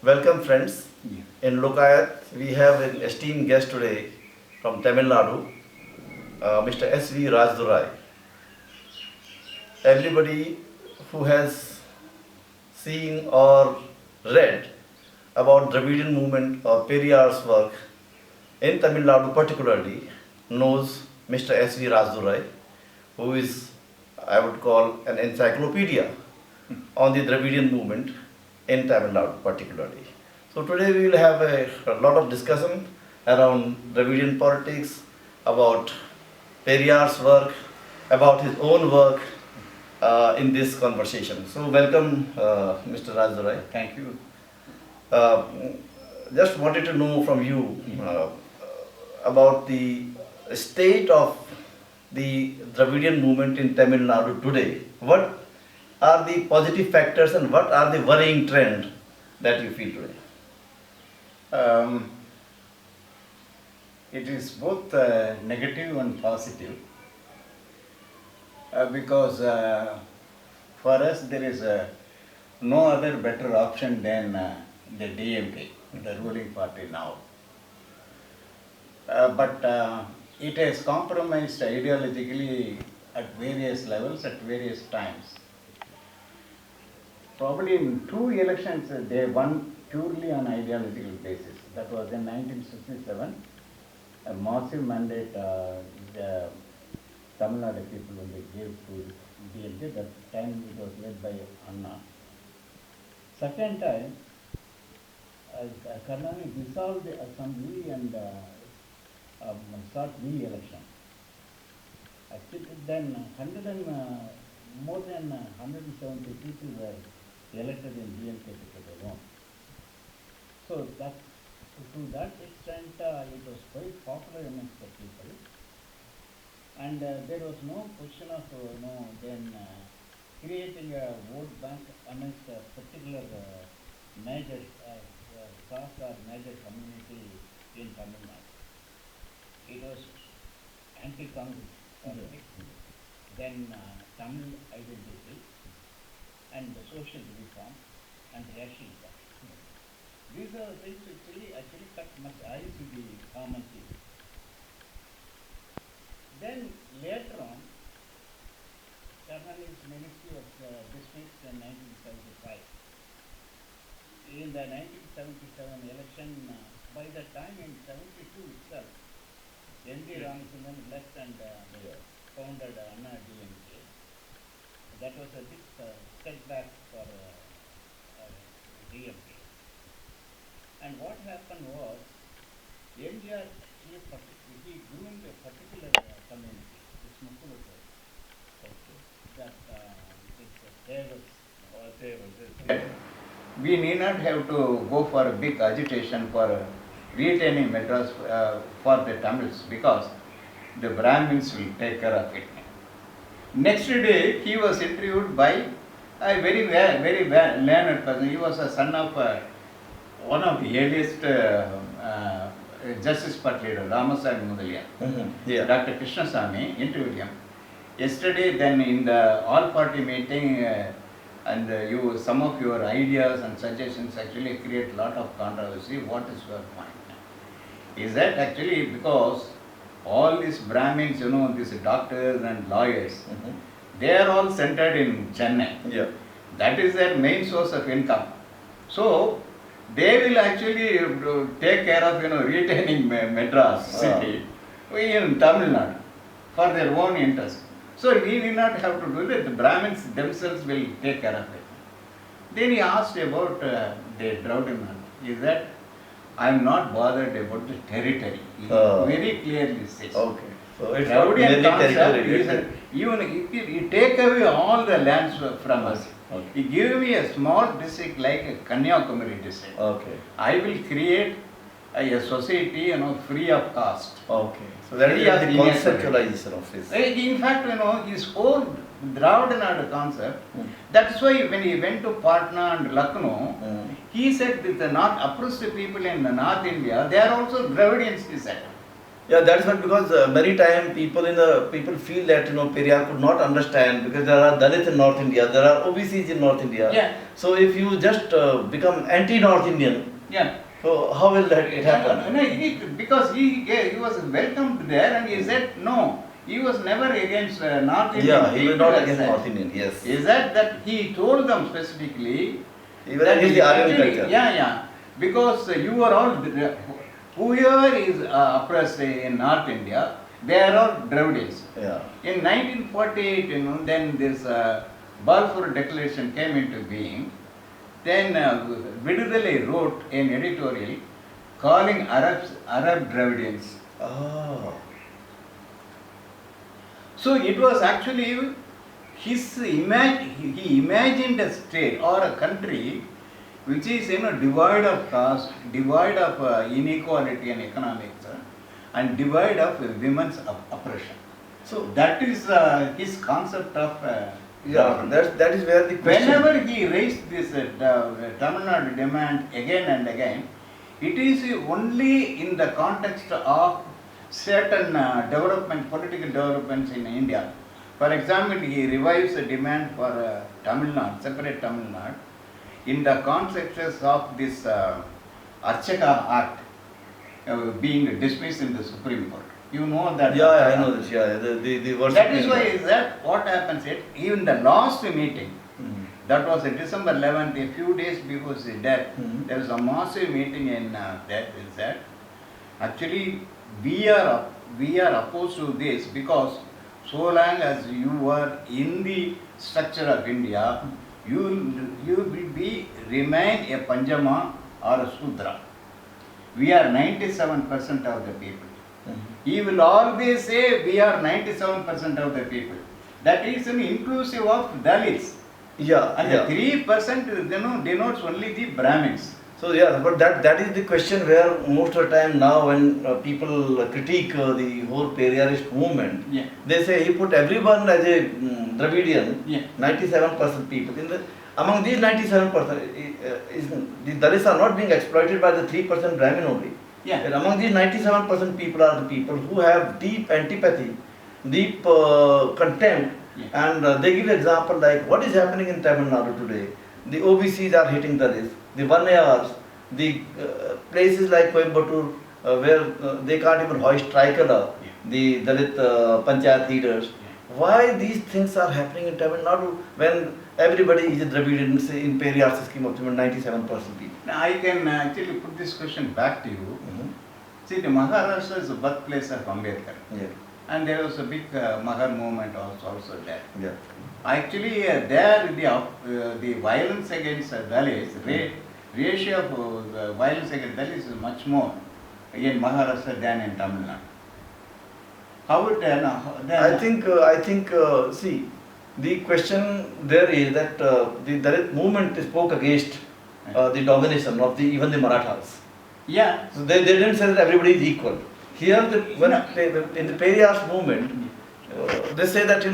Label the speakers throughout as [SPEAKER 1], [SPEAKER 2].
[SPEAKER 1] Welcome friends. In Lokayat, we have an esteemed guest today from Tamilnadu, Mr. S Rajadurai. Everybody who has seen or read about Dravidian movement or Periyar's work in Tamil Nadu particularly knows Mr. S Rajadurai, who is, I would call, an encyclopedia on the Dravidian movement in Tamil Nadu particularly. So today we will have a lot of discussion around Dravidian politics, about Periyar's work, about his own work in this conversation. So welcome, Mr. Rajadurai.
[SPEAKER 2] Thank you.
[SPEAKER 1] Uh, just wanted to know from you about the state of the Dravidian movement in Tamil Nadu today. What are the positive factors and what are the worrying trends that you feel today?
[SPEAKER 2] It is both negative and positive because for us there is no other better option than the DMK, the ruling party now. But it has compromised ideologically at various levels, at various times. Probably in 2 elections they won purely on ideological basis. That was in 1967. A massive mandate the Tamilnadu people when they gave to DMK. That time it was led by Anna. Second time, Karnataka dissolved the assembly and sought re-election. Actually, then more than 170 people were elected in DMK ticket alone. So that, to that extent, it was quite popular amongst the people. And there was no question of then creating a vote bank amongst a particular major caste or major community in Tamil Nadu. It was anti-Congress politics, then Tamil identity, and the social reform and racialism. These are things which actually cut much eyes to the common people. Then later on, Karnataka's Ministry was dismissed in 1975. In the 1977 election, by the time in 72 itself, N.D. Ramaswamy left and founded Anna DMK. That was a big setback for DMK. And what happened was, NDR he groomed a particular community, this Mukulata, that we need not have to go for a big agitation for retaining Madras for the Tamils because the Brahmins will take care of it. Next day, he was interviewed by a very learned person. He was a son of one of the earliest Justice Party leader, Ramaswamy Mudaliar. Dr. Krishnasamy interviewed him. Yesterday, then in the all-party meeting, and some of your ideas and suggestions actually create a lot of controversy. What is your point? Is that actually because all these Brahmins, these doctors and lawyers, they are all centered in Chennai.
[SPEAKER 1] Yeah.
[SPEAKER 2] That is their main source of income. So they will actually take care of retaining Madras city in Tamil Nadu for their own interest. So we will not have to do that. The Brahmins themselves will take care of it. Then he asked about the Dravidian. Is that I am not bothered about the territory. He very clearly says.
[SPEAKER 1] Okay. So it's
[SPEAKER 2] Dravidian
[SPEAKER 1] not
[SPEAKER 2] concept
[SPEAKER 1] territory.
[SPEAKER 2] is even if you take away all the lands from us,
[SPEAKER 1] Okay.
[SPEAKER 2] you give me a small district like a Kanyakumari district.
[SPEAKER 1] Okay.
[SPEAKER 2] I will create a society, free of caste.
[SPEAKER 1] Okay. So that is the conceptualization of this.
[SPEAKER 2] In fact, his whole Dravidian concept, that's why when he went to Patna and Lucknow, he said that the not oppressed people in the North India, they are also Dravidians, he said.
[SPEAKER 1] Yeah, that's why, because many times people feel that Periyar could not understand, because there are Dalits in North India, there are OBCs in North India.
[SPEAKER 2] Yeah.
[SPEAKER 1] So if you just become anti-North Indian,
[SPEAKER 2] Yeah.
[SPEAKER 1] so how will that it happen?
[SPEAKER 2] No, because he was welcomed there and he said no. He was never against North Indian.
[SPEAKER 1] Yeah, he was
[SPEAKER 2] people
[SPEAKER 1] not
[SPEAKER 2] as
[SPEAKER 1] against
[SPEAKER 2] such.
[SPEAKER 1] North Indian. Yes.
[SPEAKER 2] Is that he told them specifically
[SPEAKER 1] He was
[SPEAKER 2] that
[SPEAKER 1] against the Aryan
[SPEAKER 2] actually-
[SPEAKER 1] culture.
[SPEAKER 2] Yeah. Because you are all, whoever is oppressed in North India, they are all Dravidians.
[SPEAKER 1] Yeah.
[SPEAKER 2] In 1948, then this Balfour Declaration came into being. Then Vidudalai wrote an editorial calling Arab Dravidians.
[SPEAKER 1] Oh.
[SPEAKER 2] So it was actually he imagined a state or a country which is devoid of caste, devoid of inequality and economics, and devoid of women's oppression. So that is his concept of.
[SPEAKER 1] Yeah, that is where the question.
[SPEAKER 2] Whenever he raised this Tamilnadu demand again and again, it is only in the context of certain political developments in India. For example, he revives the demand for separate Tamilnadu, in the context of this Archaka Act being dismissed in the Supreme Court. You know that.
[SPEAKER 1] Yeah, I know this. Yeah, the worship.
[SPEAKER 2] That is why is that what happens is, even the last meeting, that was December 11th, a few days before his death, there was a massive meeting in that. Actually, we are opposed to this because so long as you were in the structure of India, you will remain a Panjama or a Sudra. We are 97% of the people. He will always say we are 97% of the people. That is inclusive of Dalits.
[SPEAKER 1] Yeah.
[SPEAKER 2] And
[SPEAKER 1] Yeah.
[SPEAKER 2] the 3% denotes only the Brahmins.
[SPEAKER 1] So yeah, but that is the question where most of the time now when people critique the whole Periyarist movement,
[SPEAKER 2] Yeah.
[SPEAKER 1] they say he put everyone as a Dravidian,
[SPEAKER 2] Yeah.
[SPEAKER 1] 97% people. Among these 97%, the Dalits are not being exploited by the 3% Brahmin only.
[SPEAKER 2] Yeah.
[SPEAKER 1] And among these 97% people are the people who have deep antipathy, deep contempt, and they give example like what is happening in Tamil Nadu today. The OBCs are hitting Dalits, the Vanayars, the places like Coimbatore where they can't even hoist tricolor, the Dalit Panchayat leaders. Why these things are happening in Tamil Nadu when everybody is a Dravidian, say in Periyar's scheme of 97% people?
[SPEAKER 2] Now I can actually put this question back to you. See, the Maharashtra is the birthplace of Ambedkar.
[SPEAKER 1] Yeah.
[SPEAKER 2] And there was a big Mahar movement also there.
[SPEAKER 1] Yeah.
[SPEAKER 2] Actually, there the violence against Dalits, ratio of violence against Dalits is much more in Maharashtra than in Tamil Nadu. How it then?
[SPEAKER 1] I think see, the question there is that the Dalit movement spoke against the domination of even the Marathas.
[SPEAKER 2] Yeah.
[SPEAKER 1] So they didn't say that everybody is equal. Here, in the Periyar's movement, they say that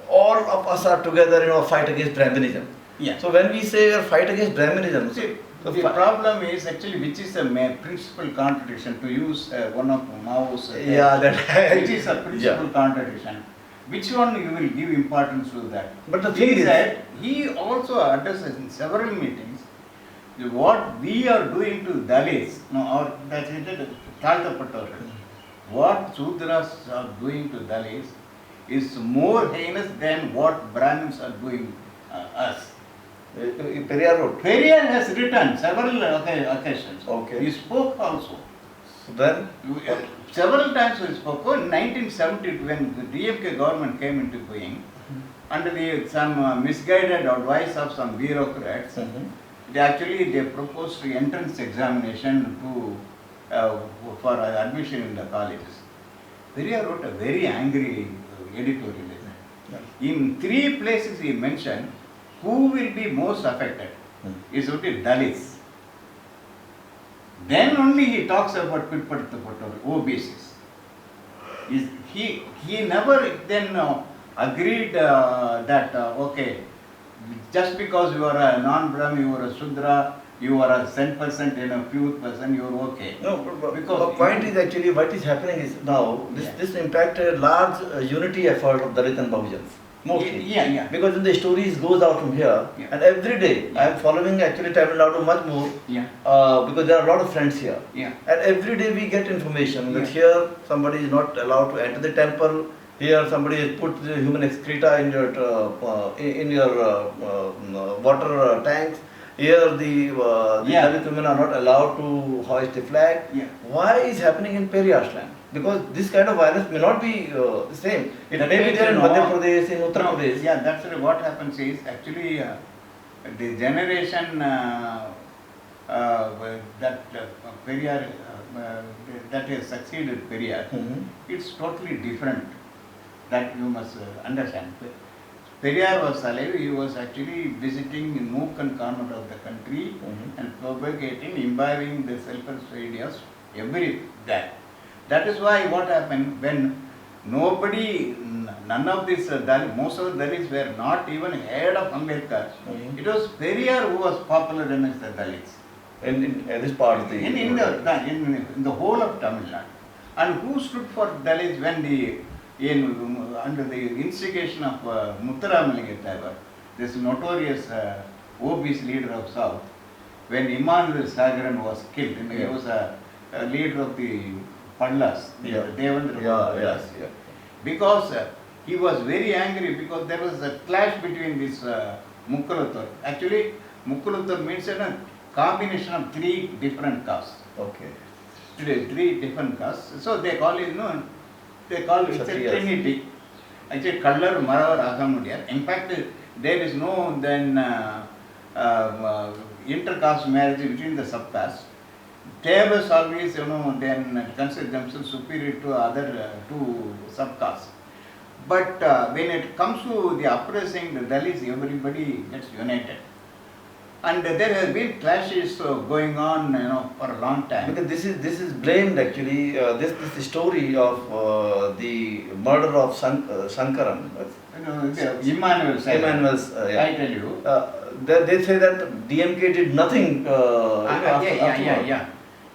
[SPEAKER 1] all of us are together, fight against Brahminism.
[SPEAKER 2] Yeah.
[SPEAKER 1] So when we say fight against Brahminism,
[SPEAKER 2] See, the problem is actually which is a principal contradiction, to use one of Mao's which is a principal contradiction. Which one you will give importance to that?
[SPEAKER 1] But the thing is
[SPEAKER 2] that he also addresses in several meetings what we are doing to Dalits, or that's it, what Sudras are doing to Dalits is more heinous than what Brahmins are doing us.
[SPEAKER 1] Periyar wrote.
[SPEAKER 2] Periyar has written several occasions.
[SPEAKER 1] Okay.
[SPEAKER 2] He spoke also.
[SPEAKER 1] So then,
[SPEAKER 2] Several times he spoke. In 1970, when the DMK government came into being, under some misguided advice of some bureaucrats, they proposed the entrance examination for admission in the colleges. Periyar wrote a very angry editorial. In 3 places he mentioned who will be most affected. Is only Dalits. Then only he talks about OBCs. He never then agreed that okay, just because you are a non-Brahmin, you are a Sudra, you are a 10% in a few percent, you are okay.
[SPEAKER 1] No,
[SPEAKER 2] Because
[SPEAKER 1] the point is actually what is happening is now this impacted large unity effort of Dalit and Bahujans. Mostly.
[SPEAKER 2] Yeah.
[SPEAKER 1] Because when the stories goes out from here, and every day I am following actually Tamil Nadu much more, because there are a lot of friends here. And every day we get information that here somebody is not allowed to enter the temple. Here somebody has put the human excreta in your water tanks. Here the Dalit women are not allowed to hoist the flag. Why is happening in Periyar's land? Because this kind of violence may not be the same. It may be there in Madhya Pradesh, in Uttar Pradesh.
[SPEAKER 2] Yeah, that's what happens is actually the generation that Periyar that has succeeded Periyar, it's totally different. That you must understand. Periyar was alive, he was actually visiting in nook and corner of the country and propagating, imbibing the self-help ideas everywhere. That is why what happened when none of these most of the Dalits were not even heard of Ambedkar. It was Periyar who was popular amongst the Dalits.
[SPEAKER 1] In this part of the
[SPEAKER 2] in the whole of Tamil Nadu. And who stood for Dalits when under the instigation of Muthuramalingam, this notorious obese leader of South, when Emmanuel Sagaran was killed, and he was a leader of the Padlas, Devendra Padlas, because he was very angry because there was a clash between this Mukkalathur. Actually, Mukkalathur means a combination of three different castes.
[SPEAKER 1] Okay.
[SPEAKER 2] Today, three different castes. So they call it, they call it a trinity. Actually, Kallar, Maravar, Agamudiyar. In fact, there is no then intercaste marriage between the subcastes. They was always, then consider themselves superior to other two subcastes. But when it comes to the oppressing the Dalits, everybody gets united. And there has been clashes going on, for a long time.
[SPEAKER 1] Because this is blamed actually. This story of the murder of Sankaran.
[SPEAKER 2] Emmanuel's.
[SPEAKER 1] I
[SPEAKER 2] tell you.
[SPEAKER 1] They say that DMK did nothing.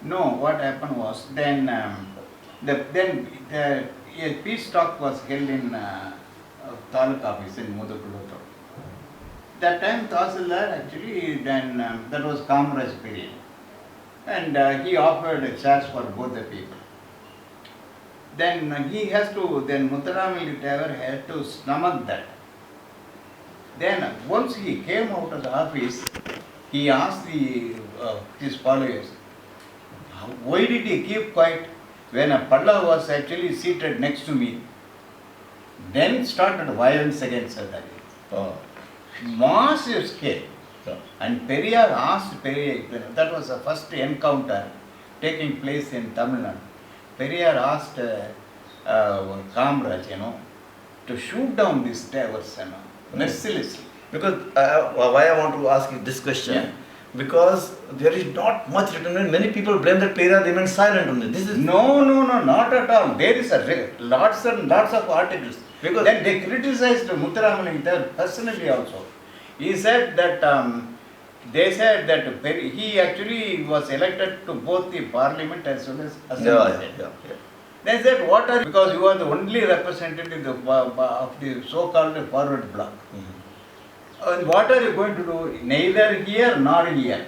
[SPEAKER 2] No, what happened was then a peace talk was held in Taluk office in Mudukuloto. That time Tahsildar actually then that was Kamraj period, and he offered a chance for both the people. Then Muthuramalingam had to stomach that. Then once he came out of the office, he asked his followers, why did he keep quiet when a Palla was actually seated next to me? Then started violence against Dalit. Massive scale. And Periyar asked that was the first encounter taking place in Tamil Nadu. Periyar asked Kamraj, to shoot down these terrorists, mercilessly.
[SPEAKER 1] Because why I want to ask you this question? Because there is not much written, and many people blame that Periyar remained silent on it. This is
[SPEAKER 2] no, not at all. There is lots and lots of articles. Because then they criticized Muthuramalingam personally also. He said that they said that he actually was elected to both the parliament as well as assembly. They said, because you are the only representative of the so-called forward bloc. And what are you going to do? Neither here nor here.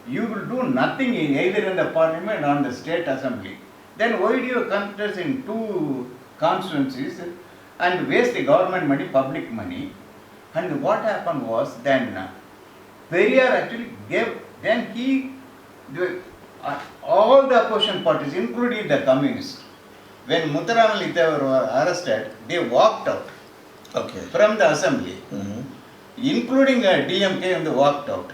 [SPEAKER 2] You will do nothing either in the parliament or in the state assembly. Then why do you contest in two constituencies and waste the government money, public money? And what happened was then Periyar actually gave, all the opposition parties, including the communists, when Muthuramalingam were arrested, they walked out from the assembly, including DMK, and they walked out.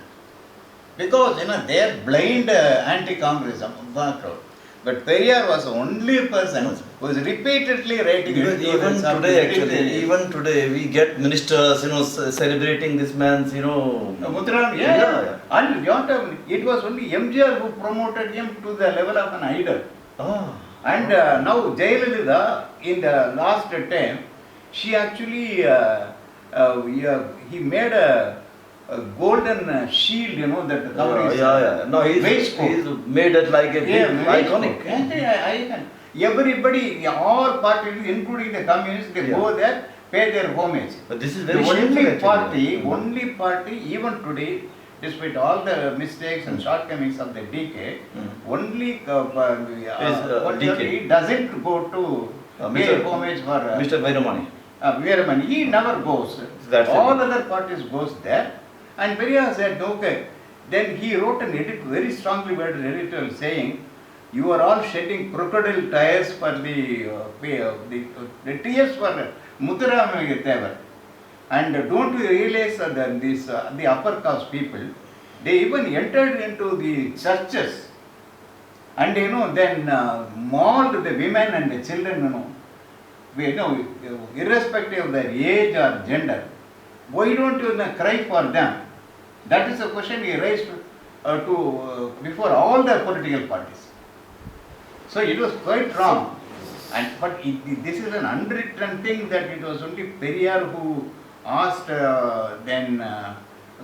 [SPEAKER 2] Because they are blind anti-Congress walked out. But Periyar was the only person who was repeatedly writing.
[SPEAKER 1] Because even today we get ministers, celebrating this man's,
[SPEAKER 2] Muthuramalingam, and it was only MGR who promoted him to the level of an idol. And now Jayalalitha, in the last time, she actually, he made a golden shield, you know, that cover his
[SPEAKER 1] No,
[SPEAKER 2] waistcoat.
[SPEAKER 1] he's made it like a big iconic.
[SPEAKER 2] Icon. Everybody, all parties, including the communists, they go there, pay their homage.
[SPEAKER 1] But this is very
[SPEAKER 2] the only
[SPEAKER 1] shameful,
[SPEAKER 2] party, only party, even today, despite all the mistakes and shortcomings of the decade, only
[SPEAKER 1] DK
[SPEAKER 2] doesn't go to pay homage for
[SPEAKER 1] Mr. Vairamani.
[SPEAKER 2] Veeramani. He never goes.
[SPEAKER 1] That's
[SPEAKER 2] all
[SPEAKER 1] it.
[SPEAKER 2] other parties goes there. And Periyar said, okay. Then he wrote an edit, very strongly worded editorial saying, you are all shedding crocodile tears for the tears for Muthuramayathavar. And don't you realize that the upper caste people, they even entered into the churches and then mauled the women and the children, irrespective of their age or gender. Why don't you cry for them? That is a question he raised before all the political parties. So it was quite wrong. But this is an unwritten thing that it was only Periyar who asked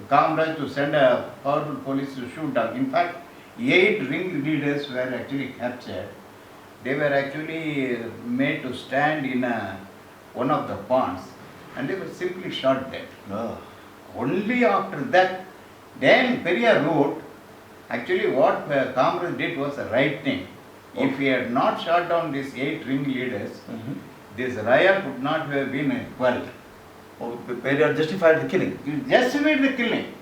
[SPEAKER 2] Kamraj to send a powerful police to shoot down. In fact, 8 ring leaders were actually captured. They were actually made to stand in one of the ponds and they were simply shot dead.
[SPEAKER 1] Oh.
[SPEAKER 2] Only after that, then Periyar wrote, actually what Kamraj did was the right thing. If he had not shot down these 8 ring leaders, this riot would not have been quelled.
[SPEAKER 1] Oh, Periyar justified the killing.
[SPEAKER 2] He justified the killing.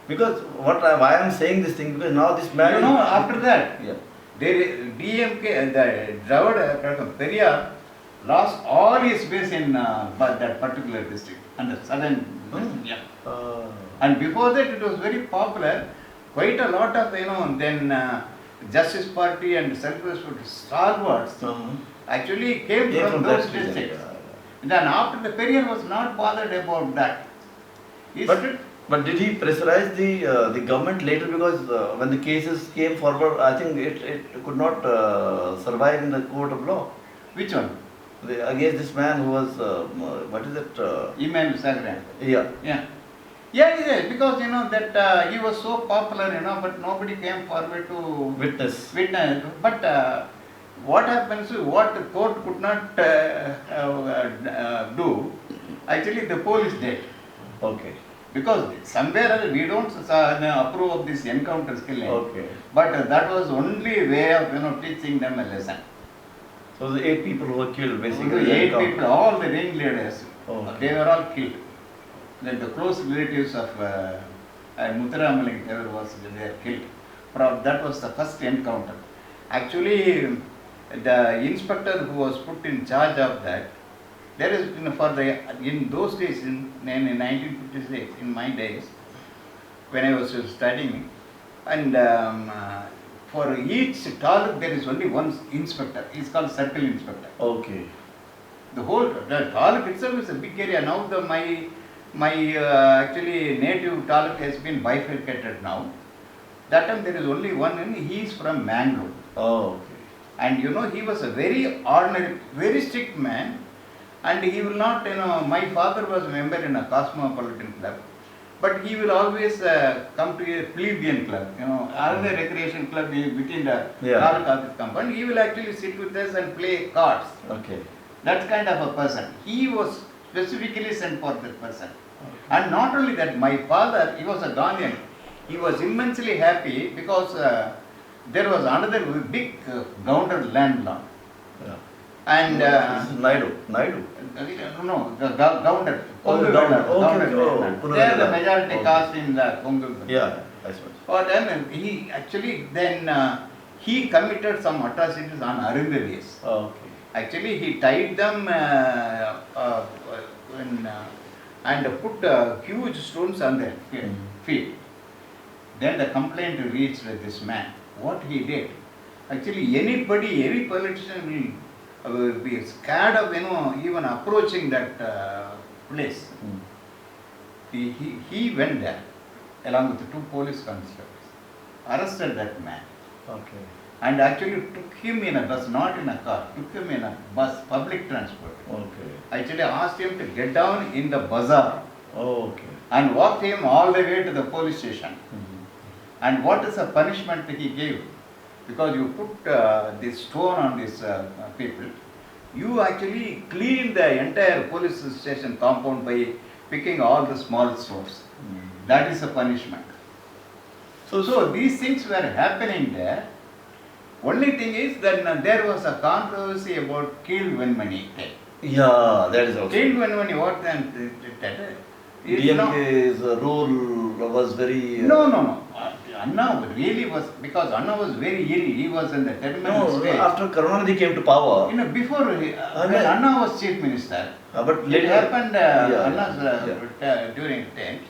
[SPEAKER 1] Because why I am saying this thing, because now this man...
[SPEAKER 2] after that,
[SPEAKER 1] yeah.
[SPEAKER 2] DMK, the Dravida, Periyar lost all his base in that particular district, and the southern. And before that it was very popular. Quite a lot of, then Justice Party and Self-Respect stalwarts actually came from those districts. Then after the Periyar was not bothered about that.
[SPEAKER 1] But did he pressurize the government later, because when the cases came forward, I think it could not survive in the court of law.
[SPEAKER 2] Which one?
[SPEAKER 1] Against this man who was, what is it?
[SPEAKER 2] Imam Sagran.
[SPEAKER 1] Yeah,
[SPEAKER 2] because that he was so popular, but nobody came forward to
[SPEAKER 1] witness.
[SPEAKER 2] But what happens, what the court could not do, actually the police did.
[SPEAKER 1] Okay.
[SPEAKER 2] Because somewhere we don't approve of this encounters killing.
[SPEAKER 1] Okay.
[SPEAKER 2] But that was only way of teaching them a lesson.
[SPEAKER 1] So the 8 people who were killed basically.
[SPEAKER 2] 8 people, all the ringleaders,
[SPEAKER 1] Okay.
[SPEAKER 2] they were all killed. Then the close relatives of Muthuramayathavar they were killed. That was the first encounter. Actually, the inspector who was put in charge of that, there is in those days in 1956, in my days, when I was studying, and for each taluk there is only one inspector. He is called circle inspector.
[SPEAKER 1] Okay.
[SPEAKER 2] The taluk itself is a big area. Now my actually native taluk has been bifurcated now. That time there is only one, and he is from Mangalore.
[SPEAKER 1] Oh, okay.
[SPEAKER 2] And he was a very ordinary, very strict man. And he will not, my father was a member in a cosmopolitan club, but he will always come to a plebeian club, another recreation club within the Kolkata compound. He will actually sit with us and play cards.
[SPEAKER 1] Okay.
[SPEAKER 2] That kind of a person. He was specifically sent for that person. Okay. And not only that, my father, he was a Gandhian. He was immensely happy because there was another big gounder landlord.
[SPEAKER 1] Yeah.
[SPEAKER 2] And
[SPEAKER 1] this is Naidu.
[SPEAKER 2] No, the gounder.
[SPEAKER 1] Okay.
[SPEAKER 2] They are the majority caste in the Kongu.
[SPEAKER 1] Yeah, I suppose.
[SPEAKER 2] But then he actually he committed some atrocities on Arundavis.
[SPEAKER 1] Okay.
[SPEAKER 2] Actually, he tied them and put huge stones on their feet. Then the complaint reached this man. What he did? Actually, any politician will be scared of even approaching that place. He went there along with 2 police constables, arrested that man.
[SPEAKER 1] Okay.
[SPEAKER 2] And actually took him in a bus, not in a car, took him in a bus, public transport.
[SPEAKER 1] Okay.
[SPEAKER 2] Actually asked him to get down in the bazaar.
[SPEAKER 1] Okay.
[SPEAKER 3] and walked him all the way to the police station. And what is the punishment that he gave? Because you put this stone on these people, you actually clean the entire police station compound by picking all the small stones. That is the punishment. So these things were happening there. Only thing is that there was a controversy about Keelvenmani.
[SPEAKER 1] Yeah, that is also.
[SPEAKER 3] Keelvenmani, what then?
[SPEAKER 1] DMK's role was very.
[SPEAKER 3] No. Anna really was, because Anna was very ill. He was in the terminal stage.
[SPEAKER 1] After Karunanidhi came to power.
[SPEAKER 3] Before when Anna was chief minister,
[SPEAKER 1] but
[SPEAKER 3] it
[SPEAKER 1] later
[SPEAKER 3] happened Anna's during time.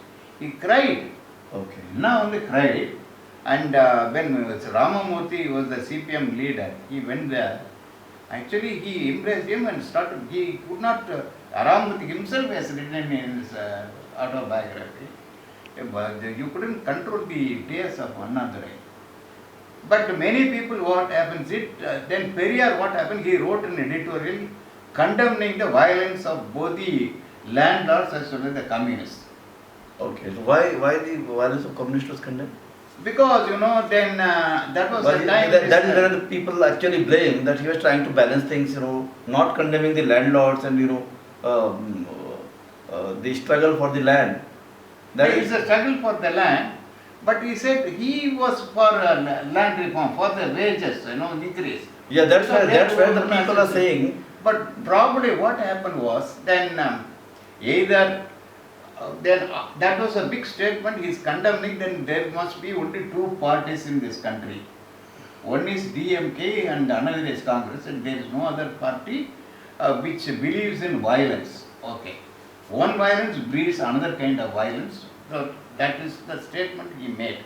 [SPEAKER 3] He cried.
[SPEAKER 1] Okay.
[SPEAKER 3] Anna only cried. And when Ramamurthy was the CPM leader, he went there. Actually, he embraced him and started. He could not. Ramamurthy himself has written in his autobiography. You couldn't control the tears of Annadurai. But many people, what happens, then Periyar, what happened, he wrote an editorial condemning the violence of both the landlords as well as the communists.
[SPEAKER 1] Okay, so why the violence of communists was condemned?
[SPEAKER 3] Because, then that was the time.
[SPEAKER 1] That is where the people actually blame that he was trying to balance things, not condemning the landlords and, the struggle for the land.
[SPEAKER 3] There is a struggle for the land, but he said he was for land reform, for the wages, increase.
[SPEAKER 1] Yeah, that's why the people are saying.
[SPEAKER 3] But probably what happened was, then that was a big statement, he is condemning, then there must be only two parties in this country. One is DMK and another is Congress, and there is no other party which believes in violence. Okay. One violence breeds another kind of violence. So that is the statement he made.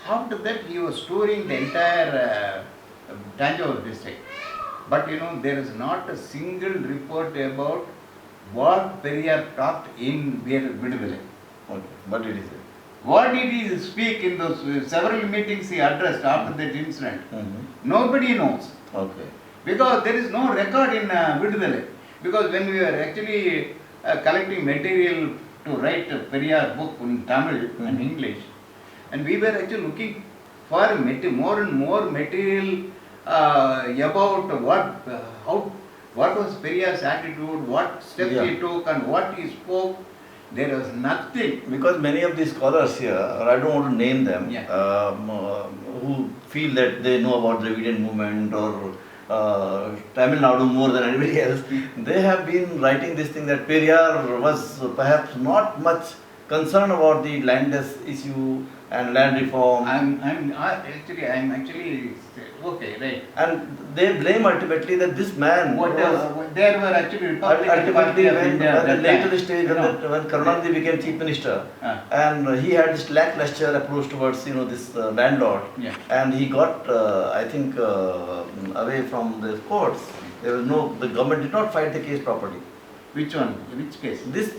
[SPEAKER 3] After that, he was touring the entire Tanjore district. But there is not a single report about what Periyar talked in Viduvile.
[SPEAKER 1] Okay. What did he say?
[SPEAKER 3] What did he speak in those several meetings he addressed after that incident? Nobody knows.
[SPEAKER 1] Okay.
[SPEAKER 3] Because there is no record in Viduvile. Because when we were actually collecting material to write a Periyar book in Tamil and English, and we were actually looking for more and more material about what was Periyar's attitude, what steps he took and what he spoke. There was nothing.
[SPEAKER 1] Because many of these scholars here, I don't want to name them, who feel that they know about the Dravidian movement or Tamilnadu more than anybody else, they have been writing this thing that Periyar was perhaps not much concerned about the land issue and land reform.
[SPEAKER 3] I'm actually okay, right.
[SPEAKER 1] And they blame ultimately that this man
[SPEAKER 3] there were actually
[SPEAKER 1] ultimately when later the stage when Karunanidhi became chief minister and he had this lackluster approach towards this landlord, and he got I think away from the courts. The government did not fight the case properly.
[SPEAKER 3] Which one? Which case?
[SPEAKER 1] This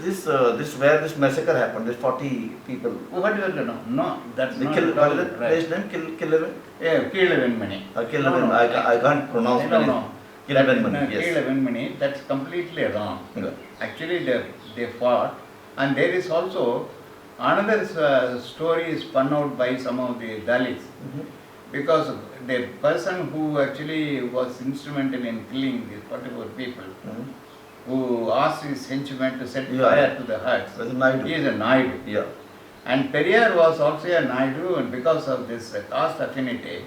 [SPEAKER 1] where this massacre happened. This 40 people.
[SPEAKER 3] What do you know? No, that's
[SPEAKER 1] the
[SPEAKER 3] not
[SPEAKER 1] what is the place name? Kileven?
[SPEAKER 3] Yeah, Keelvenmani.
[SPEAKER 1] Kileven. I can't pronounce it. Kilevenmani. Yes.
[SPEAKER 3] Keelvenmani. That's completely wrong.
[SPEAKER 1] Yeah.
[SPEAKER 3] Actually, they fought, and there is also another story spun out by some of the Dalits, because the person who actually was instrumental in killing these 44 people. Who asked his henchmen to set fire to the huts. He is a Naidu.
[SPEAKER 1] Yeah.
[SPEAKER 3] And Periyar was also a Naidu, and because of this caste affinity,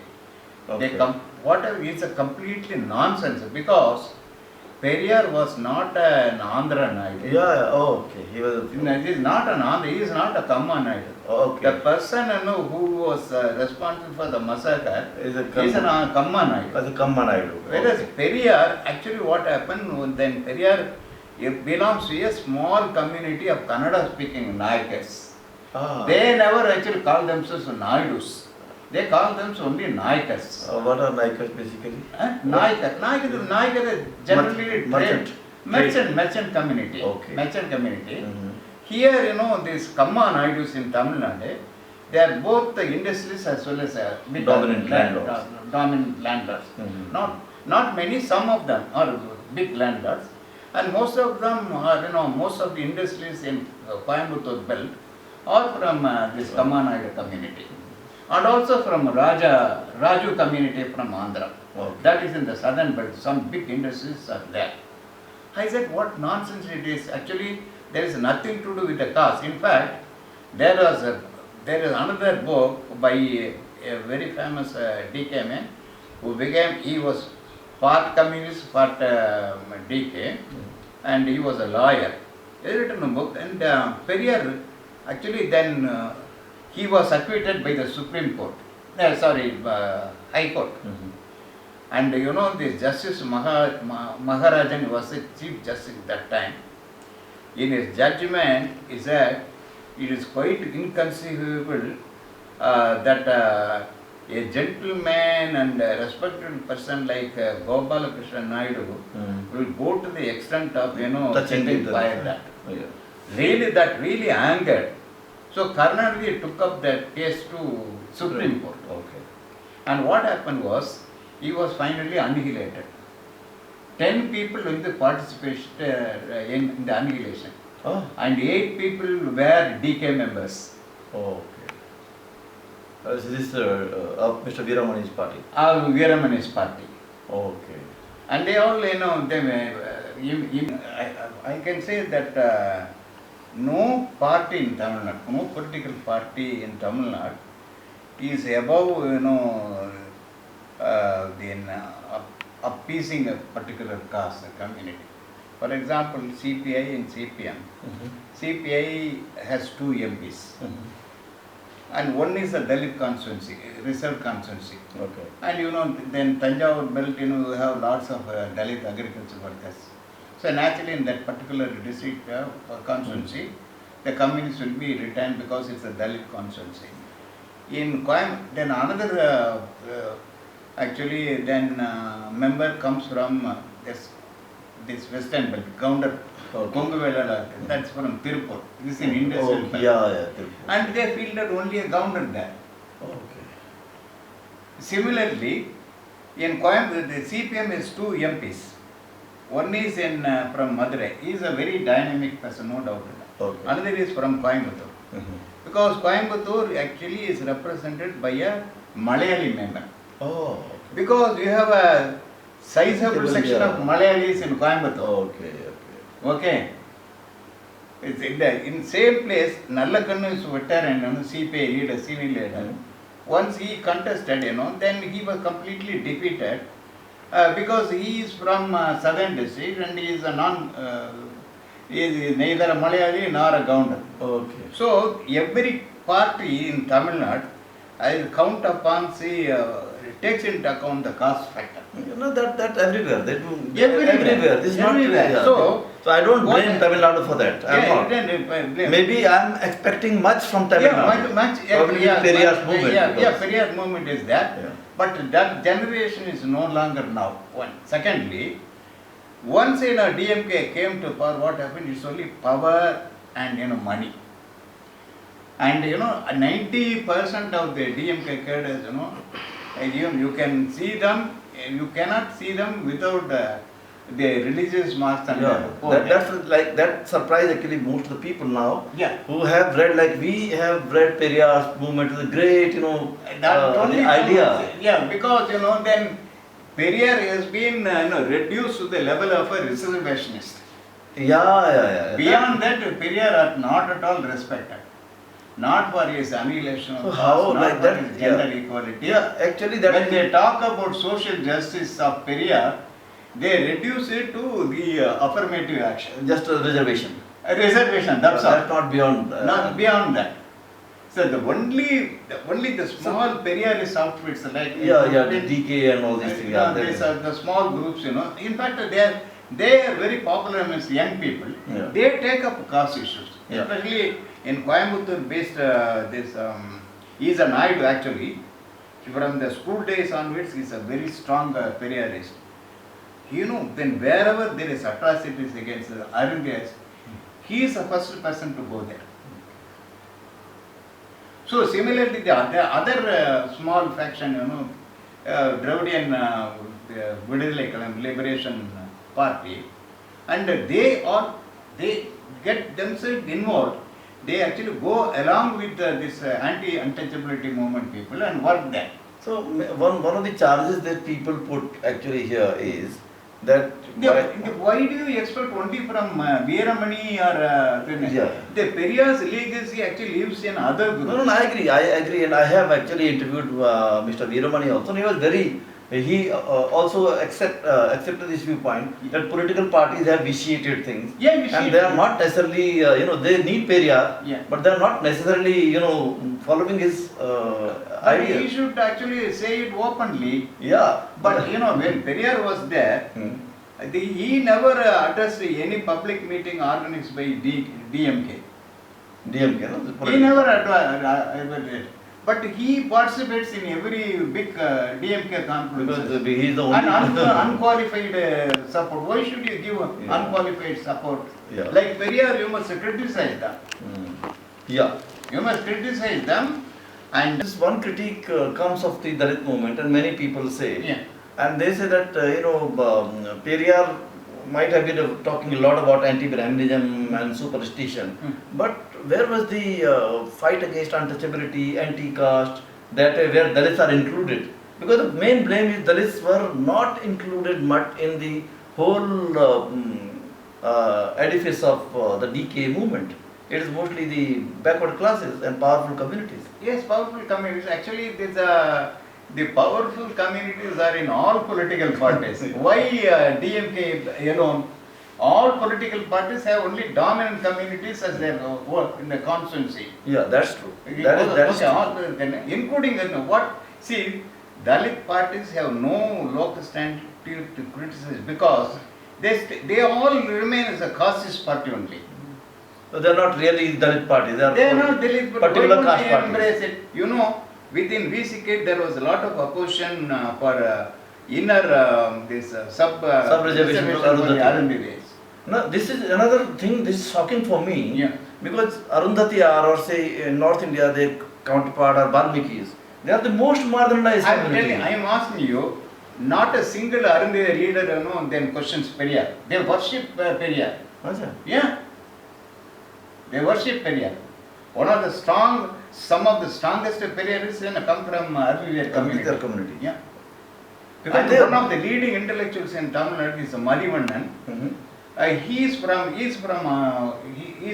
[SPEAKER 3] whatever is a completely nonsense, because Periyar was not an Andhra Naidu.
[SPEAKER 1] Yeah. Oh, okay. He
[SPEAKER 3] is not an Andhra. He is not a Kamma Naidu.
[SPEAKER 1] Okay.
[SPEAKER 3] The person who was responsible for the massacre is a Kamma Naidu.
[SPEAKER 1] As a Kamma Naidu.
[SPEAKER 3] Whereas Periyar, actually what happened then, Periyar belongs to a small community of Kannada speaking Nayakas. They never actually call themselves Naidus. They call themselves only Nayakas.
[SPEAKER 1] What are Nayakas basically?
[SPEAKER 3] Nayakas is generally merchant community.
[SPEAKER 1] Okay.
[SPEAKER 3] Merchant community. Here, this Kamma Naidus in Tamilnadu, they are both the industrialists as well as
[SPEAKER 1] dominant landlords.
[SPEAKER 3] Dominant landlords. Not many, some of them are big landlords. And most of them are, most of the industries in Coimbatore belt are from this Kamanayadu community. And also from Raju community from Andhra.
[SPEAKER 1] Okay.
[SPEAKER 3] That is in the southern belt. Some big industries are there. I said, what nonsense it is. Actually, there is nothing to do with the caste. In fact, there is another book by a very famous DK man he was part communist, part DK, and he was a lawyer. He written a book, and Periyar, actually then he was acquitted by the Supreme Court, High Court. And this Justice Maharajan was the Chief Justice at that time. In his judgment, he said, it is quite inconceivable that a gentleman and a respected person like Gopalakrishna Naidu will go to the extent of, setting fire that. Really, that really angered. So Karnataka took up that case to Supreme Court.
[SPEAKER 1] Okay.
[SPEAKER 3] And what happened was, he was finally annihilated. 10 people in the participation in the annihilation.
[SPEAKER 1] Oh.
[SPEAKER 3] And 8 people were DK members.
[SPEAKER 1] Oh, okay. Is this of Mr. Veeramani's party?
[SPEAKER 3] Veeramani's party.
[SPEAKER 1] Okay.
[SPEAKER 3] And they all, they were, I can say that no party in Tamil Nadu, no political party in Tamil Nadu is above, appeasing a particular caste, community. For example, CPI and CPM. CPI has 2 MPs. And one is a Dalit constituency, reserved constituency.
[SPEAKER 1] Okay.
[SPEAKER 3] And then Tanjavur belt, we have lots of Dalit agriculture workers. So naturally in that particular district constituency, the communists will be retained because it's a Dalit constituency. In Coimbatore, then another member comes from this western belt, Gounder, Konguvela, that's from Tirupur. This is in industrial belt.
[SPEAKER 1] Yeah.
[SPEAKER 3] And they fielded only a Gounder there.
[SPEAKER 1] Okay.
[SPEAKER 3] Similarly, in Coimbatore, the CPM is 2 MPs. One is from Madurai. He is a very dynamic person, no doubt.
[SPEAKER 1] Okay.
[SPEAKER 3] Another is from Coimbatore. Because Coimbatore actually is represented by a Malayali member.
[SPEAKER 1] Oh. Okay.
[SPEAKER 3] Because you have a sizable section of Malayalis in Coimbatore. Okay. It's in same place, Nallakannu is veteran and CPI leader, senior leader. Once he contested, then he was completely defeated because he is from southern district and he is a he is neither a Malayali nor a Gounder.
[SPEAKER 1] Okay.
[SPEAKER 3] So every party in Tamil Nadu, I count upon, takes into account the caste factor.
[SPEAKER 1] That everywhere. They do
[SPEAKER 3] Everywhere.
[SPEAKER 1] This is
[SPEAKER 3] Everywhere.
[SPEAKER 1] not.
[SPEAKER 3] So
[SPEAKER 1] I don't blame Tamil Nadu for that. I'm not. Maybe I'm expecting much from Tamil Nadu. Probably Periyar's movement.
[SPEAKER 3] Periyar movement is there.
[SPEAKER 1] Yeah.
[SPEAKER 3] But that generation is no longer now. One. Secondly, once DMK came to power, what happened is only power and money. And 90% of the DMK cadres, you can see them, you cannot see them without the religious marks and
[SPEAKER 1] that surprised actually most of the people now.
[SPEAKER 3] Yeah.
[SPEAKER 1] Who have read, like we have read Periyar's movement, the great, idea.
[SPEAKER 3] Yeah, because then Periyar has been reduced to the level of a reservationist.
[SPEAKER 1] Yeah.
[SPEAKER 3] Beyond that, Periyar are not at all respected. Not for his annihilation of
[SPEAKER 1] how,
[SPEAKER 3] caste,
[SPEAKER 1] like
[SPEAKER 3] not
[SPEAKER 1] that,
[SPEAKER 3] for his gender equality.
[SPEAKER 1] Yeah, actually that
[SPEAKER 3] when they talk about social justice of Periyar, they reduce it to the affirmative action.
[SPEAKER 1] Just a reservation.
[SPEAKER 3] A reservation, that's all.
[SPEAKER 1] That's not beyond that.
[SPEAKER 3] Not beyond that. So the only the small Periyarist outfits like
[SPEAKER 1] the DK and all these things.
[SPEAKER 3] These are the small groups, In fact, they are very popular amongst young people.
[SPEAKER 1] Yeah.
[SPEAKER 3] They take up caste issues,
[SPEAKER 1] Yeah.
[SPEAKER 3] especially in Coimbatore based he is a Naidu actually. From the school days onwards, he is a very strong Periyarist. Then wherever there is atrocities against the Arundyas, he is the first person to go there. So similarly, the other small faction, Dravidian Liberation Party, and they get themselves involved. They actually go along with this anti-untouchability movement people and work there.
[SPEAKER 1] So one of the charges that people put actually here is that
[SPEAKER 3] Why do you expect only from Veeramani or
[SPEAKER 1] Yeah.
[SPEAKER 3] the Periyar's legacy actually lives in other groups?
[SPEAKER 1] No, I agree, and I have actually interviewed Mr. Veeramani also, and he was he also accepted this viewpoint that political parties have vitiated things,
[SPEAKER 3] Yeah, you see.
[SPEAKER 1] and they are not necessarily, they need Periyar,
[SPEAKER 3] Yeah.
[SPEAKER 1] but they are not necessarily, following his
[SPEAKER 3] But
[SPEAKER 1] idea.
[SPEAKER 3] he should actually say it openly.
[SPEAKER 1] Yeah.
[SPEAKER 3] But when Periyar was there, he never addressed any public meeting organized by DMK.
[SPEAKER 1] DMK, no? The
[SPEAKER 3] He
[SPEAKER 1] political-
[SPEAKER 3] never ever did. But he participates in every big DMK conference.
[SPEAKER 1] Because he is the
[SPEAKER 3] And
[SPEAKER 1] only.
[SPEAKER 3] unqualified support. Why should you give
[SPEAKER 1] Yeah.
[SPEAKER 3] unqualified support?
[SPEAKER 1] Yeah.
[SPEAKER 3] Like Periyar, you must criticize them.
[SPEAKER 1] Yeah.
[SPEAKER 3] You must criticize them. And
[SPEAKER 1] This one critique comes of the Dalit movement, and many people say,
[SPEAKER 3] yeah.
[SPEAKER 1] and they say that Periyar might have been talking a lot about anti-Brahminism and superstition, but where was the fight against untouchability, anti-caste, that where Dalits are included? Because the main blame is Dalits were not included much in the whole edifice of the DK movement. It is mostly the backward classes and powerful communities.
[SPEAKER 3] Yes, powerful communities. Actually, the powerful communities are in all political parties. Why DMK, all political parties have only dominant communities as their work in the constituency.
[SPEAKER 1] Yeah, that's true. That is true.
[SPEAKER 3] Including what? See, Dalit parties have no locus standi to criticize because they all remain as a casteist party only.
[SPEAKER 1] So they are not really Dalit party. They are
[SPEAKER 3] not Dalit, but
[SPEAKER 1] particular
[SPEAKER 3] why don't
[SPEAKER 1] caste
[SPEAKER 3] they
[SPEAKER 1] parties.
[SPEAKER 3] embrace it? Within VCK there was a lot of opposition for inner
[SPEAKER 1] Sub-reservation for
[SPEAKER 3] for the
[SPEAKER 1] Arundhati.
[SPEAKER 3] Arundhati.
[SPEAKER 1] No, this is another thing. This is shocking for me.
[SPEAKER 3] Yeah.
[SPEAKER 1] Because Arundhati are, or say in North India, their counterpart are Valmikis. They are the most marginalized
[SPEAKER 3] I am
[SPEAKER 1] community.
[SPEAKER 3] telling, I am asking you, not a single Arundhati leader then questions Periyar. They worship Periyar.
[SPEAKER 1] Acha.
[SPEAKER 3] Yeah. They worship Periyar. Some of the strongest Periyarists come from Arundhati community.
[SPEAKER 1] Their community.
[SPEAKER 3] Yeah.
[SPEAKER 1] Because
[SPEAKER 3] And
[SPEAKER 1] they
[SPEAKER 3] one of the leading intellectuals in Tamilnadu is Marivannan. He is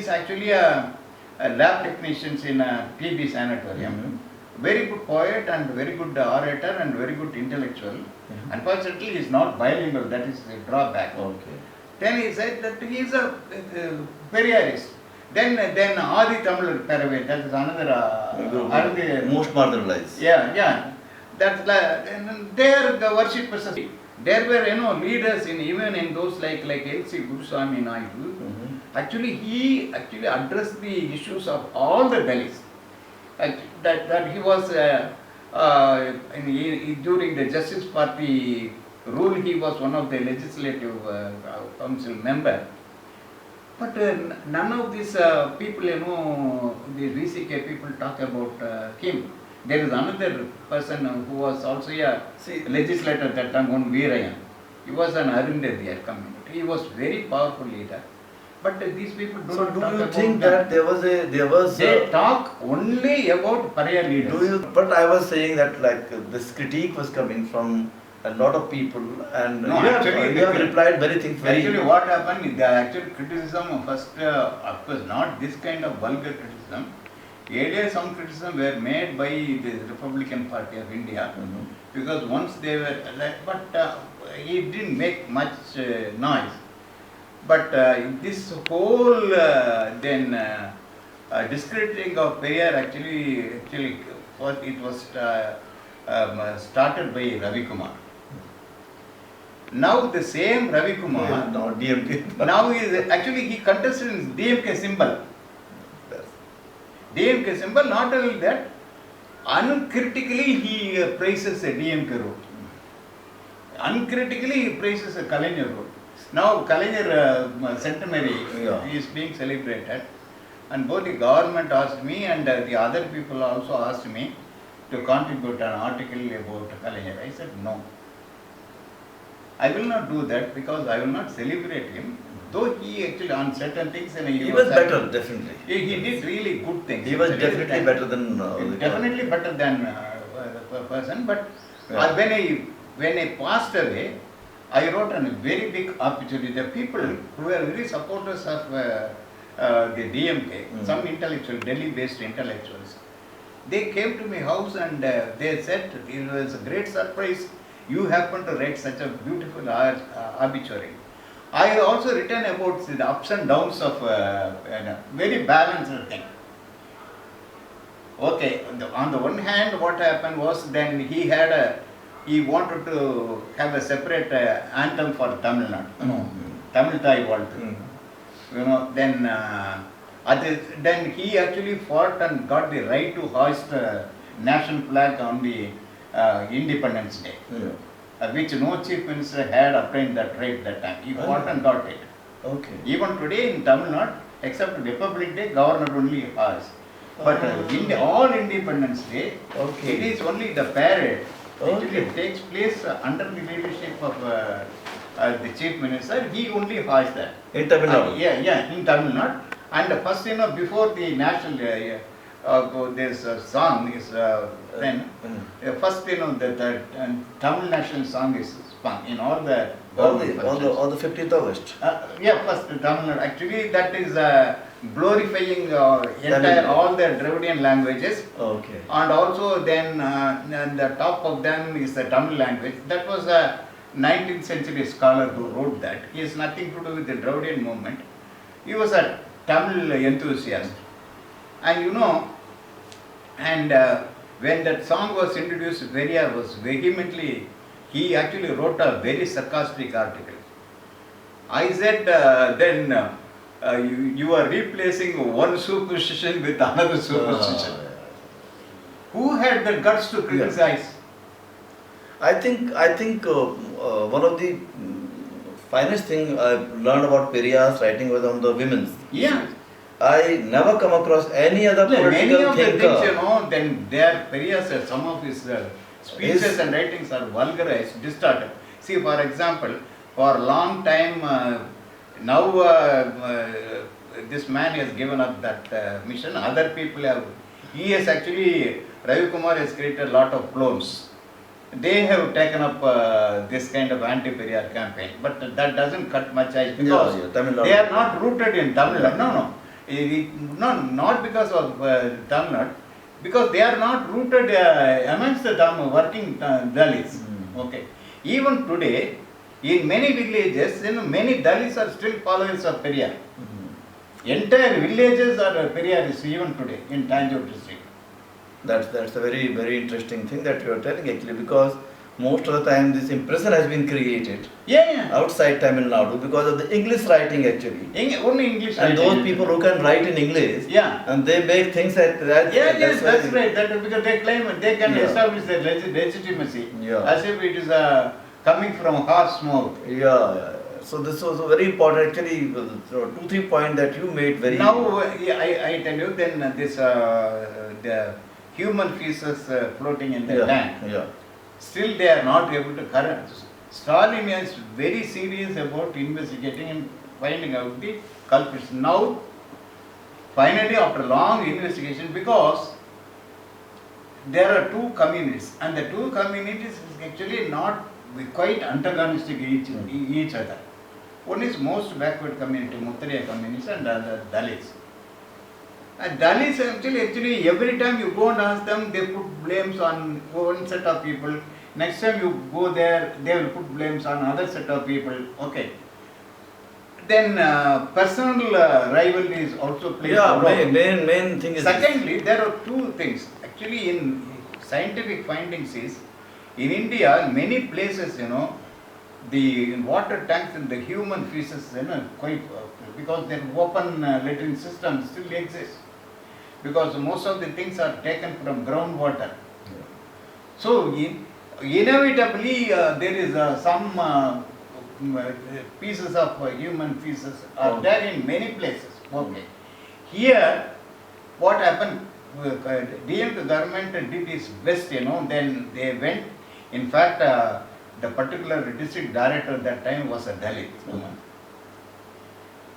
[SPEAKER 3] actually a lab technician in a PB sanatorium. Very good poet and very good orator and very good intellectual. Unfortunately, he is not bilingual. That is the drawback.
[SPEAKER 1] Okay.
[SPEAKER 3] Then he said that he is a Periyarist. Then Adi Tamil Paravay, that is another
[SPEAKER 1] Most marginalized.
[SPEAKER 3] yeah. That's there the worshippers. There were leaders even in those like L.C. Guruswami Naidu. Actually, he addressed the issues of all the Dalits. That he was during the Justice Party rule, he was one of the legislative council member. But none of these people, the VCK people talk about him. There is another person who was also a legislator at that time, one V Rajadurai. He was an Arundhati community. He was very powerful leader. But these people do
[SPEAKER 1] So
[SPEAKER 3] not
[SPEAKER 1] do
[SPEAKER 3] talk
[SPEAKER 1] you
[SPEAKER 3] about
[SPEAKER 1] think
[SPEAKER 3] them.
[SPEAKER 1] that there was
[SPEAKER 3] They talk only about Periyar leaders.
[SPEAKER 1] But I was saying that this critique was coming from a lot of people, and
[SPEAKER 3] No,
[SPEAKER 1] you
[SPEAKER 3] actually,
[SPEAKER 1] have replied very things very.
[SPEAKER 3] Actually, what happened? The actual criticism first, of course, not this kind of vulgar criticism. Earlier, some criticism were made by the Republican Party of India, because once they were, but it didn't make much noise. But this whole discrediting of Periyar actually it was started by Ravi Kumar. Now the same Ravi Kumar,
[SPEAKER 1] now DMK.
[SPEAKER 3] now he contested in DMK symbol. DMK symbol, not only that, uncritically he praises a DMK road. Uncritically he praises a Kalaignar road. Now Kalaignar centenary is being celebrated, and both the government asked me and the other people also asked me to contribute an article about Kalaignar. I said no. I will not do that because I will not celebrate him. though he actually on certain things and
[SPEAKER 1] He was better, definitely.
[SPEAKER 3] He did really good things.
[SPEAKER 1] He was
[SPEAKER 3] Actually,
[SPEAKER 1] definitely better than
[SPEAKER 3] definitely better than the person. But
[SPEAKER 1] Yeah.
[SPEAKER 3] when I passed away, I wrote a very big opportunity. The people who were very supporters of the DMK, some intellectual, Delhi-based intellectuals, they came to my house and they said it was a great surprise. You happen to write such a beautiful obituary. I also written about the ups and downs of very balanced thing. Okay, on the one hand, what happened was then he wanted to have a separate anthem for Tamilnadu, Tamil Thai world. Then then he actually fought and got the right to hoist the national flag on the Independence Day. Which no chief minister had obtained that right that time. He fought and got it.
[SPEAKER 1] Okay.
[SPEAKER 3] Even today in Tamil Nadu, except Republic Day, governor only has. But all Independence Day, it is only the parade. Actually, it takes place under the leadership of the chief minister. He only has that.
[SPEAKER 1] In Tamil Nadu?
[SPEAKER 3] Yeah, in Tamil Nadu. And first, before the national this song is then first the Tamil national song is sung in all the
[SPEAKER 1] on the 15th August.
[SPEAKER 3] First Tamil Nadu. Actually, that is glorifying entire all the Dravidian languages.
[SPEAKER 1] Okay.
[SPEAKER 3] And also then and the top of them is the Tamil language. That was a 19th century scholar who wrote that. He has nothing to do with the Dravidian movement. He was a Tamil enthusiast. And when that song was introduced, Periyar was vehemently, he actually wrote a very sarcastic article. I said, then you are replacing one superstition with another superstition. Who had the guts to criticize?
[SPEAKER 1] I think one of the finest thing I learned about Periyar's writing was on the women's.
[SPEAKER 3] Yeah.
[SPEAKER 1] I never come across any other political
[SPEAKER 3] many of
[SPEAKER 1] thinker.
[SPEAKER 3] the things, then Periyar said some of his speeches and writings are vulgarized, distorted. See, for example, for a long time, now this man has given up that mission. Other people have. He has actually, Ravi Kumar has created a lot of clones. They have taken up this kind of anti-Periyar campaign, but that doesn't cut much ice because they are not rooted in Tamil Nadu. No, not because of Tamil Nadu, because they are not rooted amongst the working Dalits. Okay. Even today, in many villages, many Dalits are still followers of Periyar. Entire villages are Periyarists even today in Tanjore district.
[SPEAKER 1] That's a very, very interesting thing that you are telling actually, because most of the time this impression has been created outside Tamil Nadu because of the English writing actually.
[SPEAKER 3] Only English
[SPEAKER 1] and
[SPEAKER 3] writing.
[SPEAKER 1] Those people who can write in English, and they make things that.
[SPEAKER 3] Yes, that's right. That because they claim they can establish their legitimacy as if it is coming from horse mouth.
[SPEAKER 1] So this was a very important actually 2-3 points that you made very.
[SPEAKER 3] Now I tell you then this the human feces floating in the tank. Still they are not able to correct. Stalin is very serious about investigating and finding out the culprits. Now, finally after long investigation, because there are two communities and the two communities is actually not quite antagonistic each other. One is most backward community, Muttariya community, and the other Dalits. And Dalits actually every time you go and ask them, they put blames on one set of people. Next time you go there, they will put blames on another set of people. Okay. Then personal rivalries also play a role.
[SPEAKER 1] Main thing is.
[SPEAKER 3] Secondly, there are two things. Actually, in scientific findings is, in India, many places, the water tanks and the human feces, quite because their open latrine system still exists. Because most of the things are taken from groundwater. So, inevitably, there is some pieces of human feces are there in many places. Okay. Here, what happened? DMK government did its best, then they went. In fact, the particular district director at that time was a Dalit woman.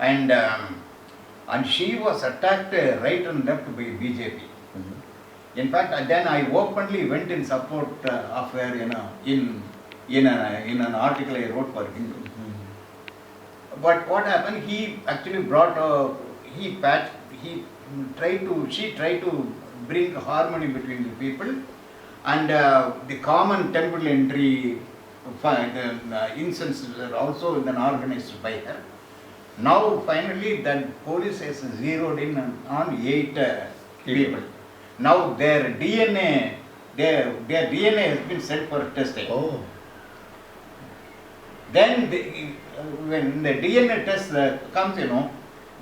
[SPEAKER 3] and she was attacked right and left by BJP. In fact, then I openly went in support of her, in an article I wrote for Hindu. But what happened? He actually brought she tried to bring harmony between the people, and the common temple entry incenses were also then organized by her. Now finally that police has zeroed in on 8 people. Now their DNA has been sent for testing.
[SPEAKER 1] Oh.
[SPEAKER 3] Then when the DNA test comes,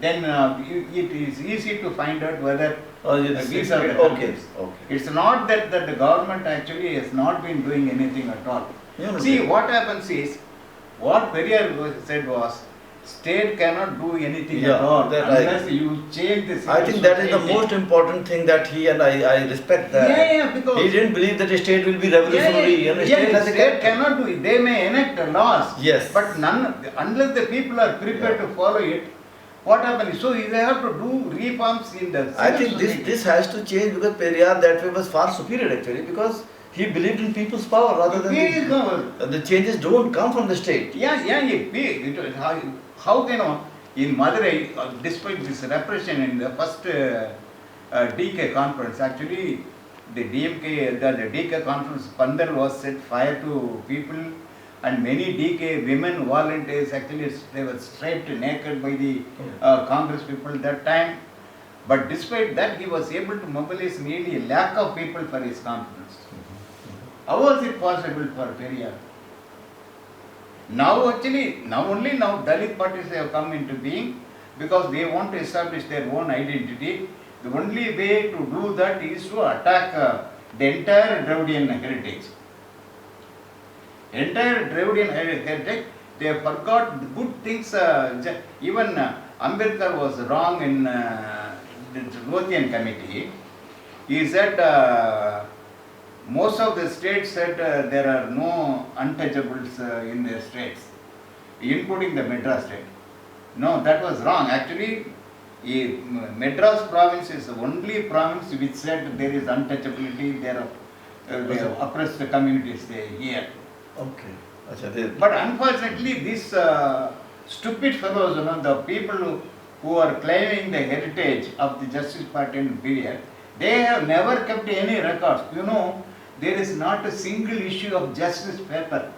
[SPEAKER 3] then it is easy to find out whether these are the culprits.
[SPEAKER 1] Okay.
[SPEAKER 3] It's not that the government actually has not been doing anything at all. See, what happens is, what Periyar said was, state cannot do anything at all unless you change the system.
[SPEAKER 1] I think that is the most important thing that he and I respect that.
[SPEAKER 3] Yeah, because
[SPEAKER 1] he didn't believe that a state will be revolutionary.
[SPEAKER 3] State cannot do it. They may enact laws,
[SPEAKER 1] yes,
[SPEAKER 3] but unless the people are prepared to follow it, what happens? So they have to do reforms in the.
[SPEAKER 1] I think this has to change, because Periyar that way was far superior actually, because he believed in people's power rather than the changes don't come from the state.
[SPEAKER 3] How can in Madurai, despite this repression in the first DK conference, actually the DMK, the DK conference, Pandal was set fire to people, and many DK women volunteers actually they were stripped naked by the Congress people that time. But despite that, he was able to mobilize nearly 1 lakh of people for his conference. How was it possible for Periyar? Now only Dalit parties have come into being because they want to establish their own identity. The only way to do that is to attack the entire Dravidian heritage. Entire Dravidian heritage, they forgot the good things. Even Ambedkar was wrong in the Dravidian committee. He said most of the states said there are no untouchables in their states, including the Madras state. No, that was wrong. Actually, Madras province is the only province which said there is untouchability, there are oppressed communities here.
[SPEAKER 1] Okay.
[SPEAKER 3] But unfortunately, these stupid fellows, the people who are claiming the heritage of the Justice Party in Periyar, they have never kept any records. There is not a single issue of justice paper.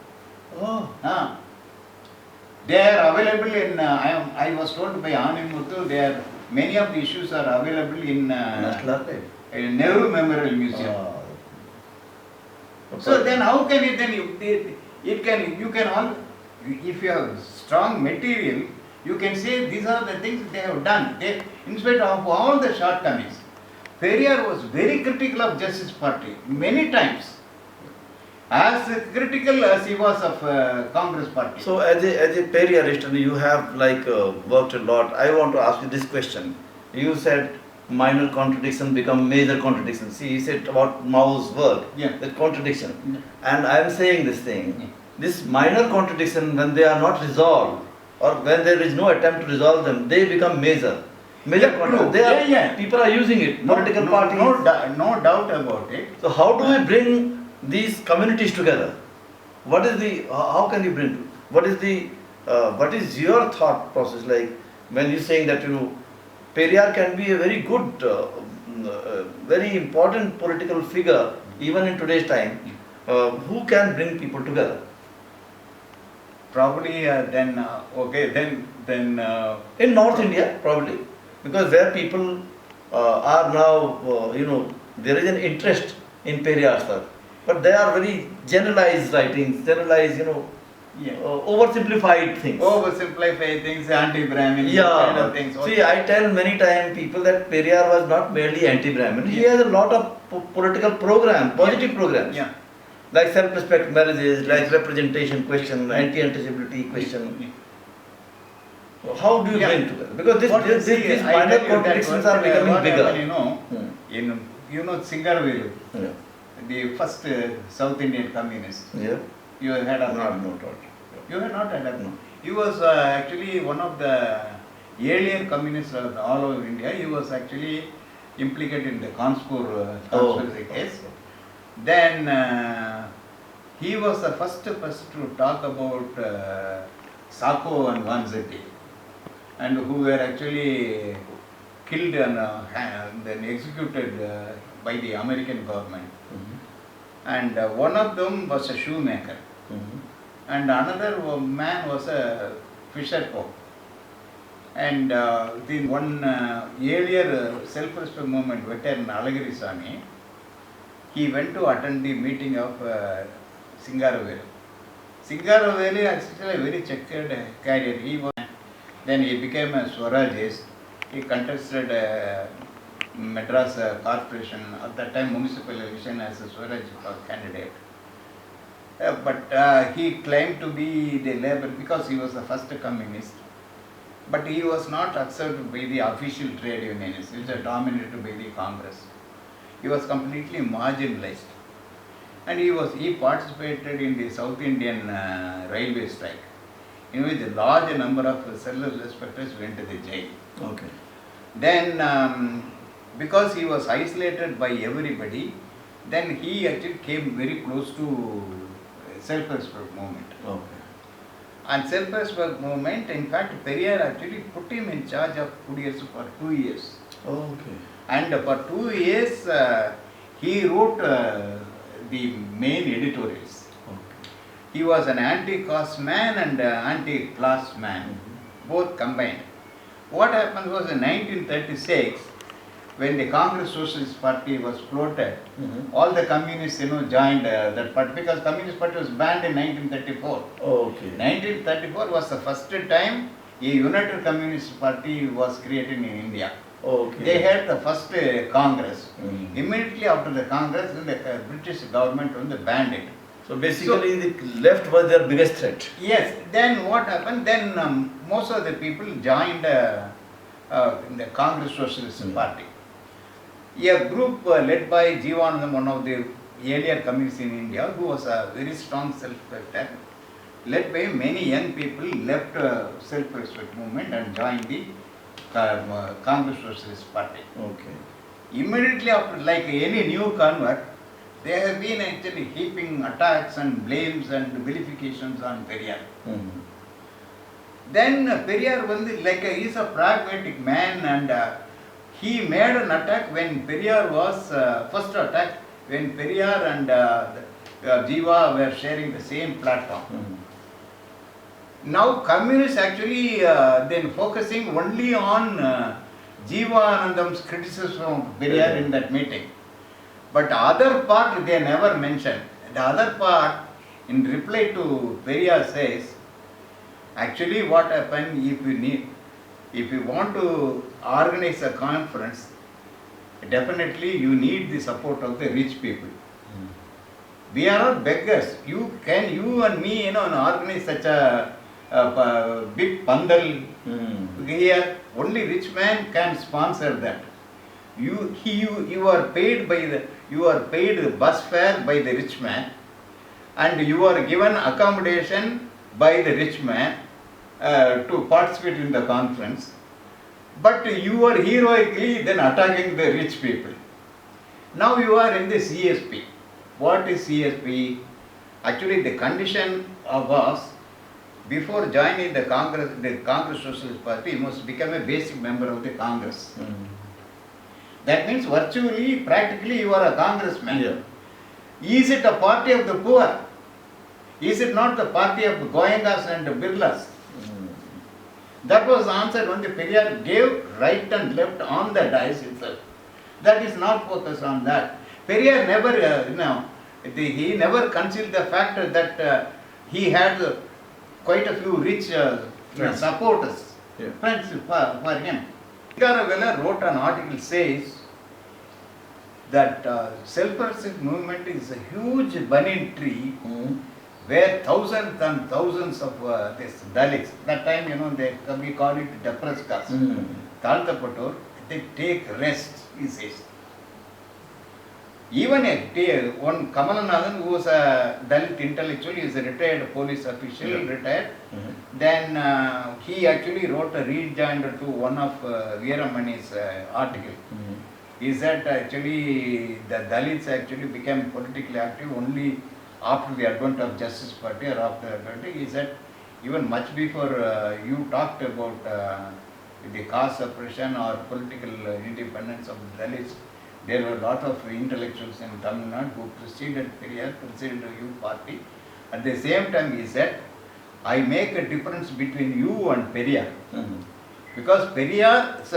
[SPEAKER 3] They are available in, I was told by Anand Muthu, many of the issues are available in Nehru Memorial Museum. So then how can it then, you can all, if you have strong material, you can say these are the things they have done. In spite of all the shortcomings, Periyar was very critical of Justice Party, many times. As critical as he was of Congress Party.
[SPEAKER 1] So as a Periyarist, you have worked a lot. I want to ask you this question. You said minor contradiction become major contradiction. See, he said about Mao's work, that contradiction. And I am saying this thing. This minor contradiction, when they are not resolved, or when there is no attempt to resolve them, they become major. People are using it, political parties.
[SPEAKER 3] No doubt about it.
[SPEAKER 1] So how do we bring these communities together? How can you bring, what is your thought process like when you're saying that Periyar can be a very good, very important political figure even in today's time, who can bring people together?
[SPEAKER 3] Probably then
[SPEAKER 1] in North India, probably. Because where people are now, there is an interest in Periyar's work, but they are very generalized writings, oversimplified things.
[SPEAKER 3] Oversimplified things, anti-Brahmin, kind of things.
[SPEAKER 1] See, I tell many times people that Periyar was not merely anti-Brahmin. He has a lot of political programs, positive programs. Like self-respect marriages, like representation question, anti-untouchability question. How do you bring together? Because these minor contradictions are becoming bigger.
[SPEAKER 3] In Singarvelu, the first South Indian communist. You had heard of him?
[SPEAKER 1] No.
[SPEAKER 3] You had not heard of him? He was actually one of the earlier communists all over India. He was actually implicated in the Kanpur conspiracy case. Then he was the first person to talk about Sacco and Vanzetti, and who were actually killed and then executed by the American government. And one of them was a shoemaker, and another man was a fisher folk. And the one earlier self-respect movement veteran Nilgiris Swami, he went to attend the meeting of Singaravelu. Singaravelu is actually a very checkered career. Then he became a Swarajist. He contested Madras Corporation, at that time municipal election, as a Swaraj candidate. But he claimed to be the labor because he was the first communist. But he was not accepted by the official trade unionists, which are dominated by the Congress. He was completely marginalized. And he participated in the South Indian railway strike, in which a large number of self-respecters went to the jail.
[SPEAKER 1] Okay.
[SPEAKER 3] Then, because he was isolated by everybody, then he actually came very close to self-respect movement.
[SPEAKER 1] Okay.
[SPEAKER 3] And self-respect movement, in fact, Periyar actually put him in charge of Kudiyarsu for 2 years.
[SPEAKER 1] Okay.
[SPEAKER 3] And for 2 years, he wrote the main editorials.
[SPEAKER 1] Okay.
[SPEAKER 3] He was an anti-caste man and anti-class man, both combined. What happened was in 1936, when the Congress Socialist Party was floated, all the communists, joined that party, because Communist Party was banned in 1934.
[SPEAKER 1] Okay.
[SPEAKER 3] 1934 was the first time a united Communist Party was created in India.
[SPEAKER 1] Okay.
[SPEAKER 3] They had the first Congress. Immediately after the Congress, the British government banned it.
[SPEAKER 1] So basically the left was their biggest threat.
[SPEAKER 3] Yes. Then what happened? Then most of the people joined the Congress Socialist Party. A group led by Jivanandam, one of the earlier communists in India, who was a very strong self-respecter, led by many young people, left self-respect movement and joined the Congress Socialist Party.
[SPEAKER 1] Okay.
[SPEAKER 3] Immediately after, like any new convert, they have been actually heaping attacks and blames and vilifications on Periyar. Then Periyar he is a pragmatic man, and he made an attack when Periyar was first attack when Periyar and Jiva were sharing the same platform. Now communists actually then focusing only on Jivanandam's criticism of Periyar in that meeting. But the other part they never mentioned. The other part, in reply to Periyar, says, actually what happened, if you want to organize a conference, definitely you need the support of the rich people. We are not beggars. You and me, organize such a big pandal here. Only rich man can sponsor that. You are paid bus fare by the rich man, and you are given accommodation by the rich man to participate in the conference. But you are heroically then attacking the rich people. Now you are in the CSP. What is CSP? Actually, the condition was, before joining the Congress Socialist Party, you must become a basic member of the Congress. That means virtually, practically you are a congressman.
[SPEAKER 1] Yeah.
[SPEAKER 3] Is it a party of the poor? Is it not the party of Goenkas and Birlas? That was answered when the Periyar gave right and left on the dais itself. That is not focused on that. Periyar never, he never concealed the fact that he had quite a few rich supporters, friends for him. Singaravelu wrote an article says that self-respect movement is a huge banyan tree where thousands and thousands of this Dalits, that time we call it depressed caste, Taltapator, they take rest, he says. Even one Kamalanathan, who was a Dalit intellectual, he is a retired police official, retired. Then he actually wrote a rejoinder to one of Veeramani's article. He said actually the Dalits actually became politically active only after the advent of Justice Party or after the advent. He said even much before you talked about the caste suppression or political independence of the Dalits, there were a lot of intellectuals in Tamilnadu who preceded Periyar, preceded the youth party. At the same time, he said, I make a difference between you and Periyar. Because Periyar,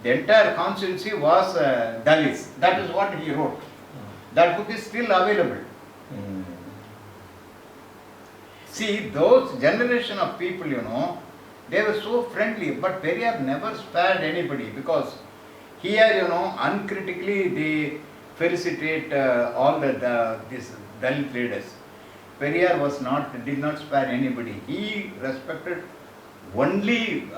[SPEAKER 3] the entire constituency was Dalits. That is what he wrote. That book is still available. See, those generation of people, they were so friendly, but Periyar never spared anybody because here, uncritically they felicitate all these Dalit leaders. Periyar did not spare anybody. He respected only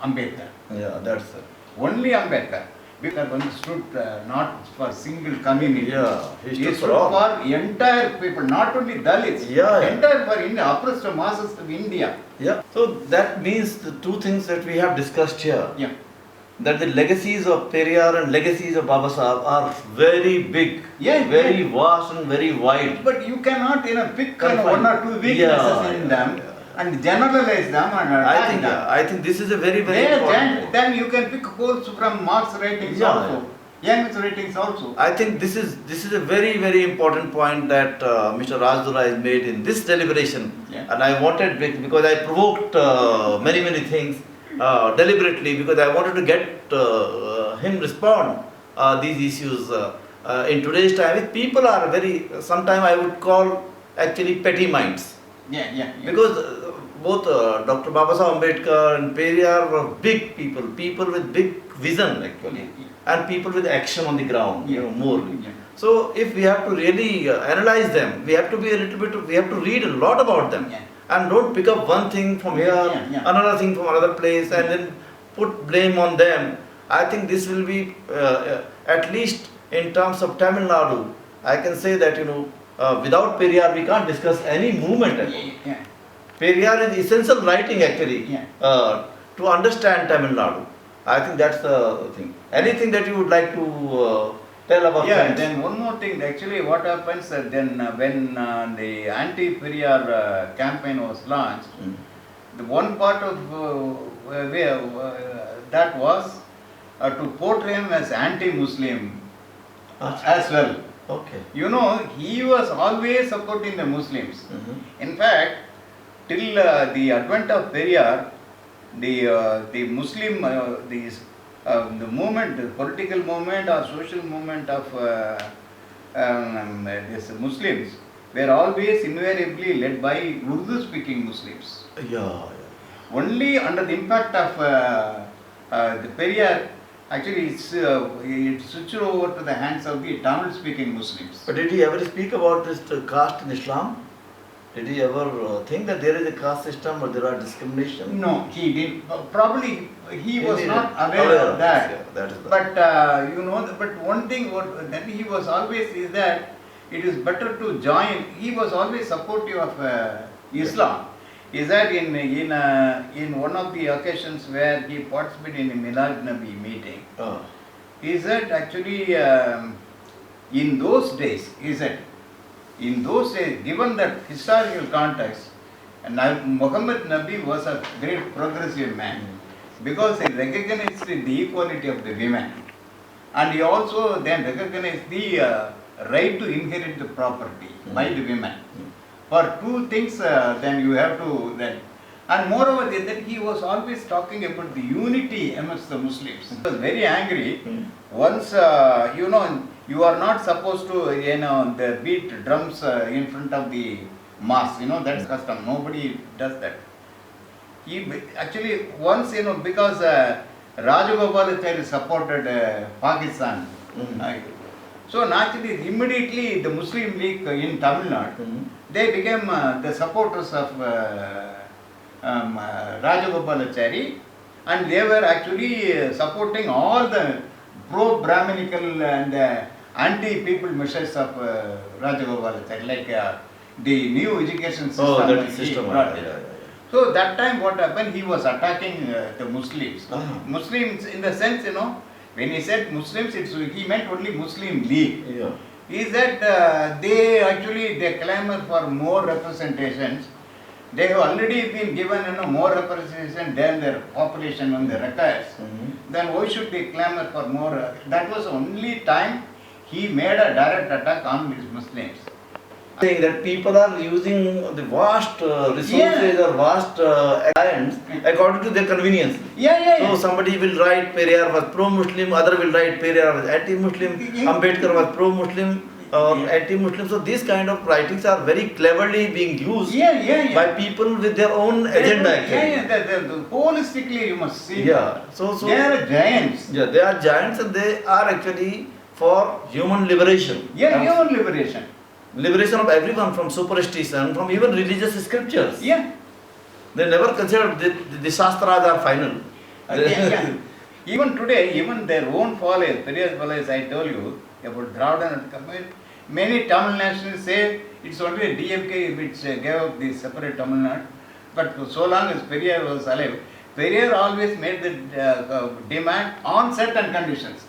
[SPEAKER 3] Ambedkar.
[SPEAKER 1] Yeah, that's it.
[SPEAKER 3] Only Ambedkar. Because one stood not for single community.
[SPEAKER 1] Yeah,
[SPEAKER 3] he stood for entire people, not only Dalits. Entire for India, oppressed masses of India.
[SPEAKER 1] Yeah. So that means the two things that we have discussed here.
[SPEAKER 3] Yeah.
[SPEAKER 1] That the legacies of Periyar and legacies of Baba Sahib are very big, very vast and very wide.
[SPEAKER 3] But you cannot pick one or two weaknesses in them and generalize them and attack them.
[SPEAKER 1] I think this is a very important.
[SPEAKER 3] Then you can pick quotes from Marx writings also, Young's writings also.
[SPEAKER 1] I think this is a very important point that Mr. Rajadurai has made in this deliberation, and I wanted, because I provoked many things deliberately, because I wanted to get him respond these issues in today's time. People are sometimes I would call actually petty minds. Because both Dr. Babasaheb Ambedkar and Periyar were big people with big vision actually, and people with action on the ground, more. So if we have to really analyze them, we have to read a lot about them, and don't pick up one thing from here, another thing from another place, and then put blame on them. I think this will be, at least in terms of Tamil Nadu, I can say that without Periyar we can't discuss any movement at all. Periyar is essential writing actually to understand Tamil Nadu. I think that's the thing. Anything that you would like to tell about that?
[SPEAKER 3] Then one more thing. Actually, what happens then when the anti-Periyar campaign was launched, the one part of that was to portray him as anti-Muslim as well.
[SPEAKER 1] Okay.
[SPEAKER 3] He was always supporting the Muslims. In fact, till the advent of Periyar, the Muslim, the movement, the political movement or social movement of these Muslims were always invariably led by Urdu-speaking Muslims. Only under the impact of the Periyar, actually it switched over to the hands of the Tamil-speaking Muslims.
[SPEAKER 1] But did he ever speak about this caste in Islam? Did he ever think that there is a caste system or there are discrimination?
[SPEAKER 3] No, he didn't. Probably he was not aware of that.
[SPEAKER 1] That is
[SPEAKER 3] but but one thing then he was always is that it is better to join. He was always supportive of Islam. Is that in one of the occasions where he participated in a Milad Nabi meeting, he said actually in those days, given that historical context, Muhammad Nabi was a great progressive man because he recognized the equality of the women, and he also then recognized the right to inherit the property by the women. For two things, then you have to then, and moreover, that he was always talking about the unity amongst the Muslims. He was very angry. Once you are not supposed to beat drums in front of the mosque. That's custom. Nobody does that. He actually once because Rajagopalachari supported Pakistan. So naturally, immediately the Muslim League in Tamil Nadu, they became the supporters of Rajagopalachari, and they were actually supporting all the pro-Brahminical and anti-people measures of Rajagopalachari, like the new education system.
[SPEAKER 1] Oh, that
[SPEAKER 3] he
[SPEAKER 1] system.
[SPEAKER 3] brought it.
[SPEAKER 1] Yeah.
[SPEAKER 3] So that time what happened, he was attacking the Muslims.
[SPEAKER 1] Ah.
[SPEAKER 3] Muslims in the sense, when he said Muslims, he meant only Muslim League.
[SPEAKER 1] Yeah.
[SPEAKER 3] He said they clamor for more representations. They have already been given more representation than their population on the records. Then why should they clamor for more? That was the only time he made a direct attack on these Muslims.
[SPEAKER 1] Saying that people are using the vast resources or vast alliance according to their convenience. So somebody will write Periyar was pro-Muslim, other will write Periyar was anti-Muslim, Ambedkar was pro-Muslim or anti-Muslim. So these kind of writings are very cleverly being used by people with their own agenda.
[SPEAKER 3] The holistically you must see.
[SPEAKER 1] So
[SPEAKER 3] they are giants.
[SPEAKER 1] Yeah, they are giants and they are actually for human liberation.
[SPEAKER 3] Human liberation.
[SPEAKER 1] Liberation of everyone from superstition, from even religious scriptures. They never considered the Shastras are final.
[SPEAKER 3] Even today, even their own followers, Periyar followers, I told you about Dravidian. Many Tamil nationalists say it's only DMK which gave up the separate Tamil Nadu. But so long as Periyar was alive, Periyar always made the demand on certain conditions.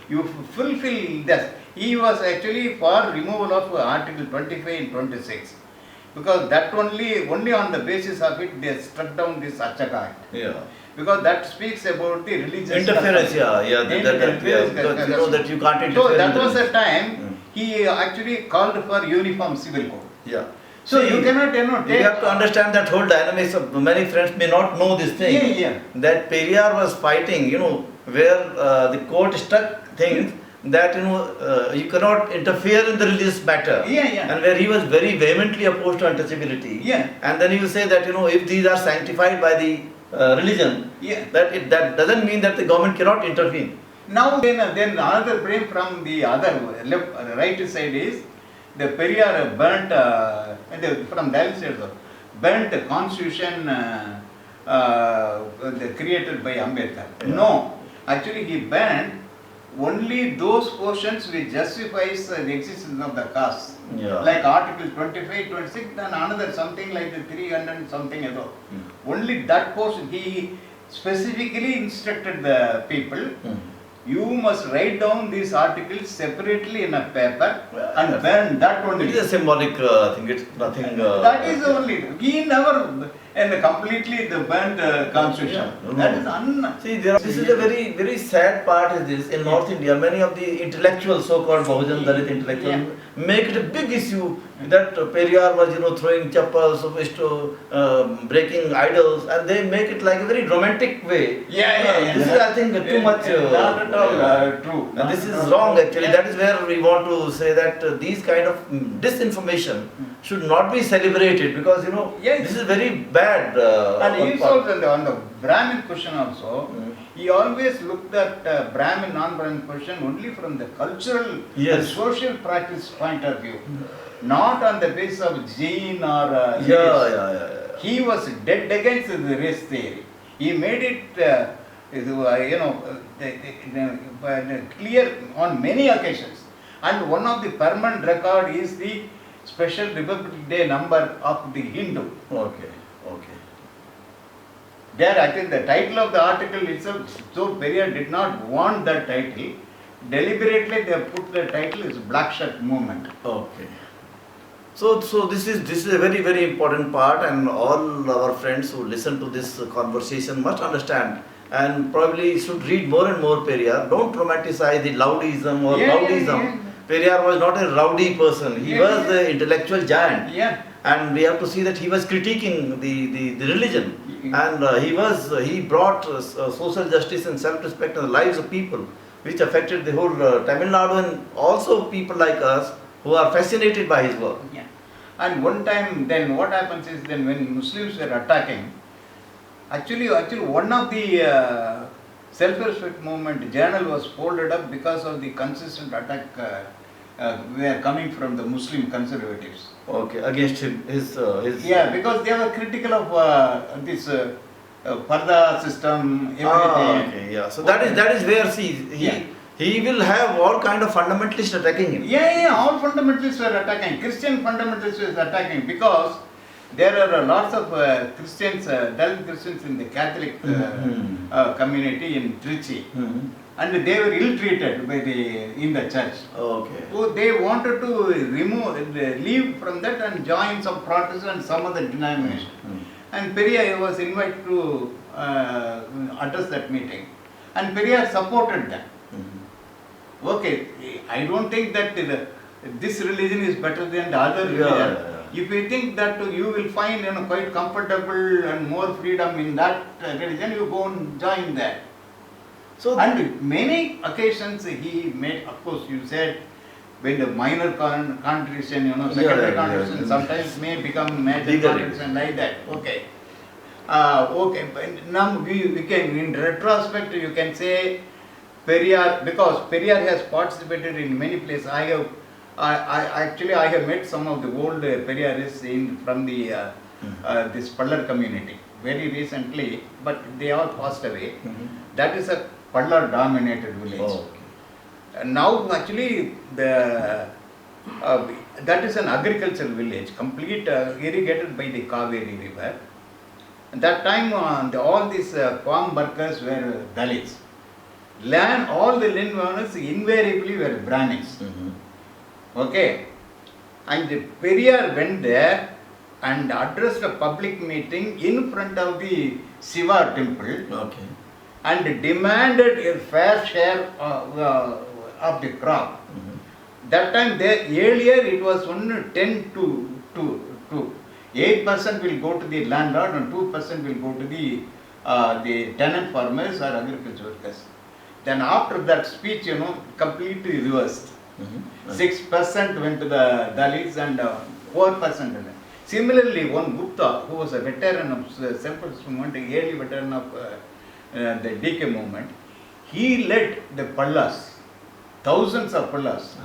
[SPEAKER 3] You fulfill this. He was actually for removal of Article 25 and 26. Because that only on the basis of it they struck down this Achaka Act. Because that speaks about the religious
[SPEAKER 1] interference. Because you know that you can't interfere.
[SPEAKER 3] So that was the time he actually called for uniform civil code. So you cannot,
[SPEAKER 1] you have to understand that whole dynamics of many friends may not know this thing. That Periyar was fighting, where the court struck things that you cannot interfere in the religious matter. And where he was very vehemently opposed to untouchability. And then he will say that if these are sanctified by the religion, that doesn't mean that the government cannot intervene.
[SPEAKER 3] Now then another blame from the other right side is the Periyar burnt from that side burnt the constitution created by Ambedkar. No, actually he banned only those portions which justifies the existence of the caste. Like Article 25, 26, then another something like the 300 something ago. Only that portion he specifically instructed the people. You must write down these articles separately in a paper and burn that only.
[SPEAKER 1] It is a symbolic thing, it's nothing.
[SPEAKER 3] That is only. He never completely the burned constitution. That is
[SPEAKER 1] See, this is a very, very sad part is this. In North India, many of the intellectuals, so-called Bahujan Dalit intellectuals, make it a big issue that Periyar was, throwing chappals, breaking idols, and they make it like a very romantic way. This is, I think, too much.
[SPEAKER 3] Not at all true.
[SPEAKER 1] And this is wrong actually. That is where we want to say that these kind of disinformation should not be celebrated because this is very bad.
[SPEAKER 3] And he also on the Brahmin question also, he always looked at Brahmin, non-Brahmin question only from the cultural and social practice point of view, not on the basis of gene or race. He was dead against the race theory. He made it clear on many occasions. And one of the permanent record is the special Republic Day number of the Hindu. There, I think the title of the article itself, so Periyar did not want that title. Deliberately, they put the title as Black Shirt Movement.
[SPEAKER 1] So this is a very, very important part, and all our friends who listen to this conversation must understand and probably should read more and more Periyar. Don't romanticize the rowdyism or rowdyism. Periyar was not a rowdy person. He was the intellectual giant. And we have to see that he was critiquing the religion. And he brought social justice and self-respect in the lives of people, which affected the whole Tamilnadu and also people like us who are fascinated by his work.
[SPEAKER 3] And one time, then what happens is, then when Muslims were attacking, actually one of the self-respect movement journal was folded up because of the consistent attack were coming from the Muslim conservatives.
[SPEAKER 1] Against him, his.
[SPEAKER 3] Because they were critical of this parda system, everything.
[SPEAKER 1] So that is where he will have all kind of fundamentalists attacking him.
[SPEAKER 3] Yeah, all fundamentalists were attacking. Christian fundamentalists were attacking because there are lots of Christians, Dalit Christians in the Catholic community in Trichy, and they were ill-treated by in the church.
[SPEAKER 1] Okay.
[SPEAKER 3] So they wanted to leave from that and join some Protestant and some other denomination. And Periyar was invited to address that meeting, and Periyar supported them. Okay, I don't think that this religion is better than the other religion. If you think that you will find quite comfortable and more freedom in that religion, you go and join that. So, and many occasions he made, of course, you said when the minor contradiction, secondary contradiction sometimes may become major contradiction like that. Okay. Okay, but now we can, in retrospect, you can say Periyar, because Periyar has participated in many places. I have met some of the old Periyarists from the this Pallar community very recently, but they all passed away. That is a Pallar dominated village.
[SPEAKER 1] Oh, okay.
[SPEAKER 3] Now actually that is an agricultural village, complete irrigated by the Kaveri river. At that time all these farm workers were Dalits. All the land owners invariably were Brahmins. Okay, and the Periyar went there and addressed a public meeting in front of the Shiva temple.
[SPEAKER 1] Okay.
[SPEAKER 3] And demanded a fair share of the crop. That time, earlier it was only 10 to 2. 8% will go to the landlord and 2% will go to the tenant farmers or agriculture workers. Then after that speech, completely reversed. 6% went to the Dalits and 4%. Similarly, one Gupta, who was a veteran of self-help movement, early veteran of the DK movement, he led the Pallas, thousands of Pallas,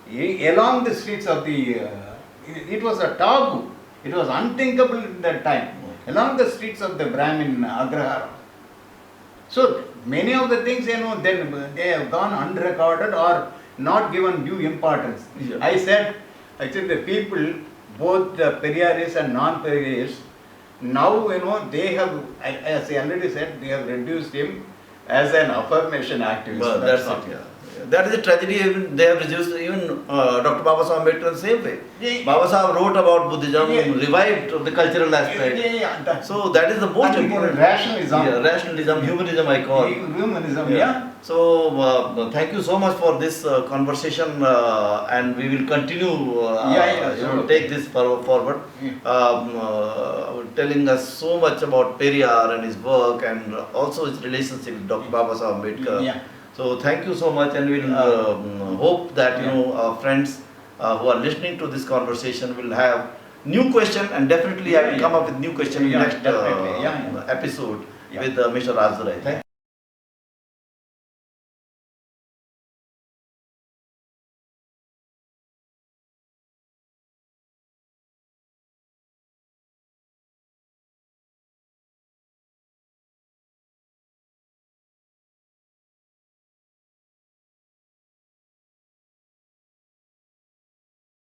[SPEAKER 3] along the streets of the, it was a taboo, it was unthinkable in that time, along the streets of the Brahmin Agrahara. So many of the things, then they have gone unrecorded or not given due importance. I said the people, both the Periyarists and non-Periyarists, now they have, as I already said, they have reduced him as an affirmation activist.
[SPEAKER 1] Well, that's it, yeah. That is a tragedy. They have reduced even Dr. Babasaheb Ambedkar the same way. Babasaheb wrote about Buddhism, revived the cultural aspect. So that is the most important.
[SPEAKER 3] Rationalism.
[SPEAKER 1] Yeah, rationalism, humanism I call.
[SPEAKER 3] Humanism, yeah.
[SPEAKER 1] So thank you so much for this conversation, and we will continue. Take this forward. Telling us so much about Periyar and his work, and also his relationship with Dr. Babasaheb Ambedkar.
[SPEAKER 3] Yeah.
[SPEAKER 1] So thank you so much, and we will hope that our friends who are listening to this conversation will have new question, and definitely I will come up with new question in next episode with Mr. Rajadurai. Thank you.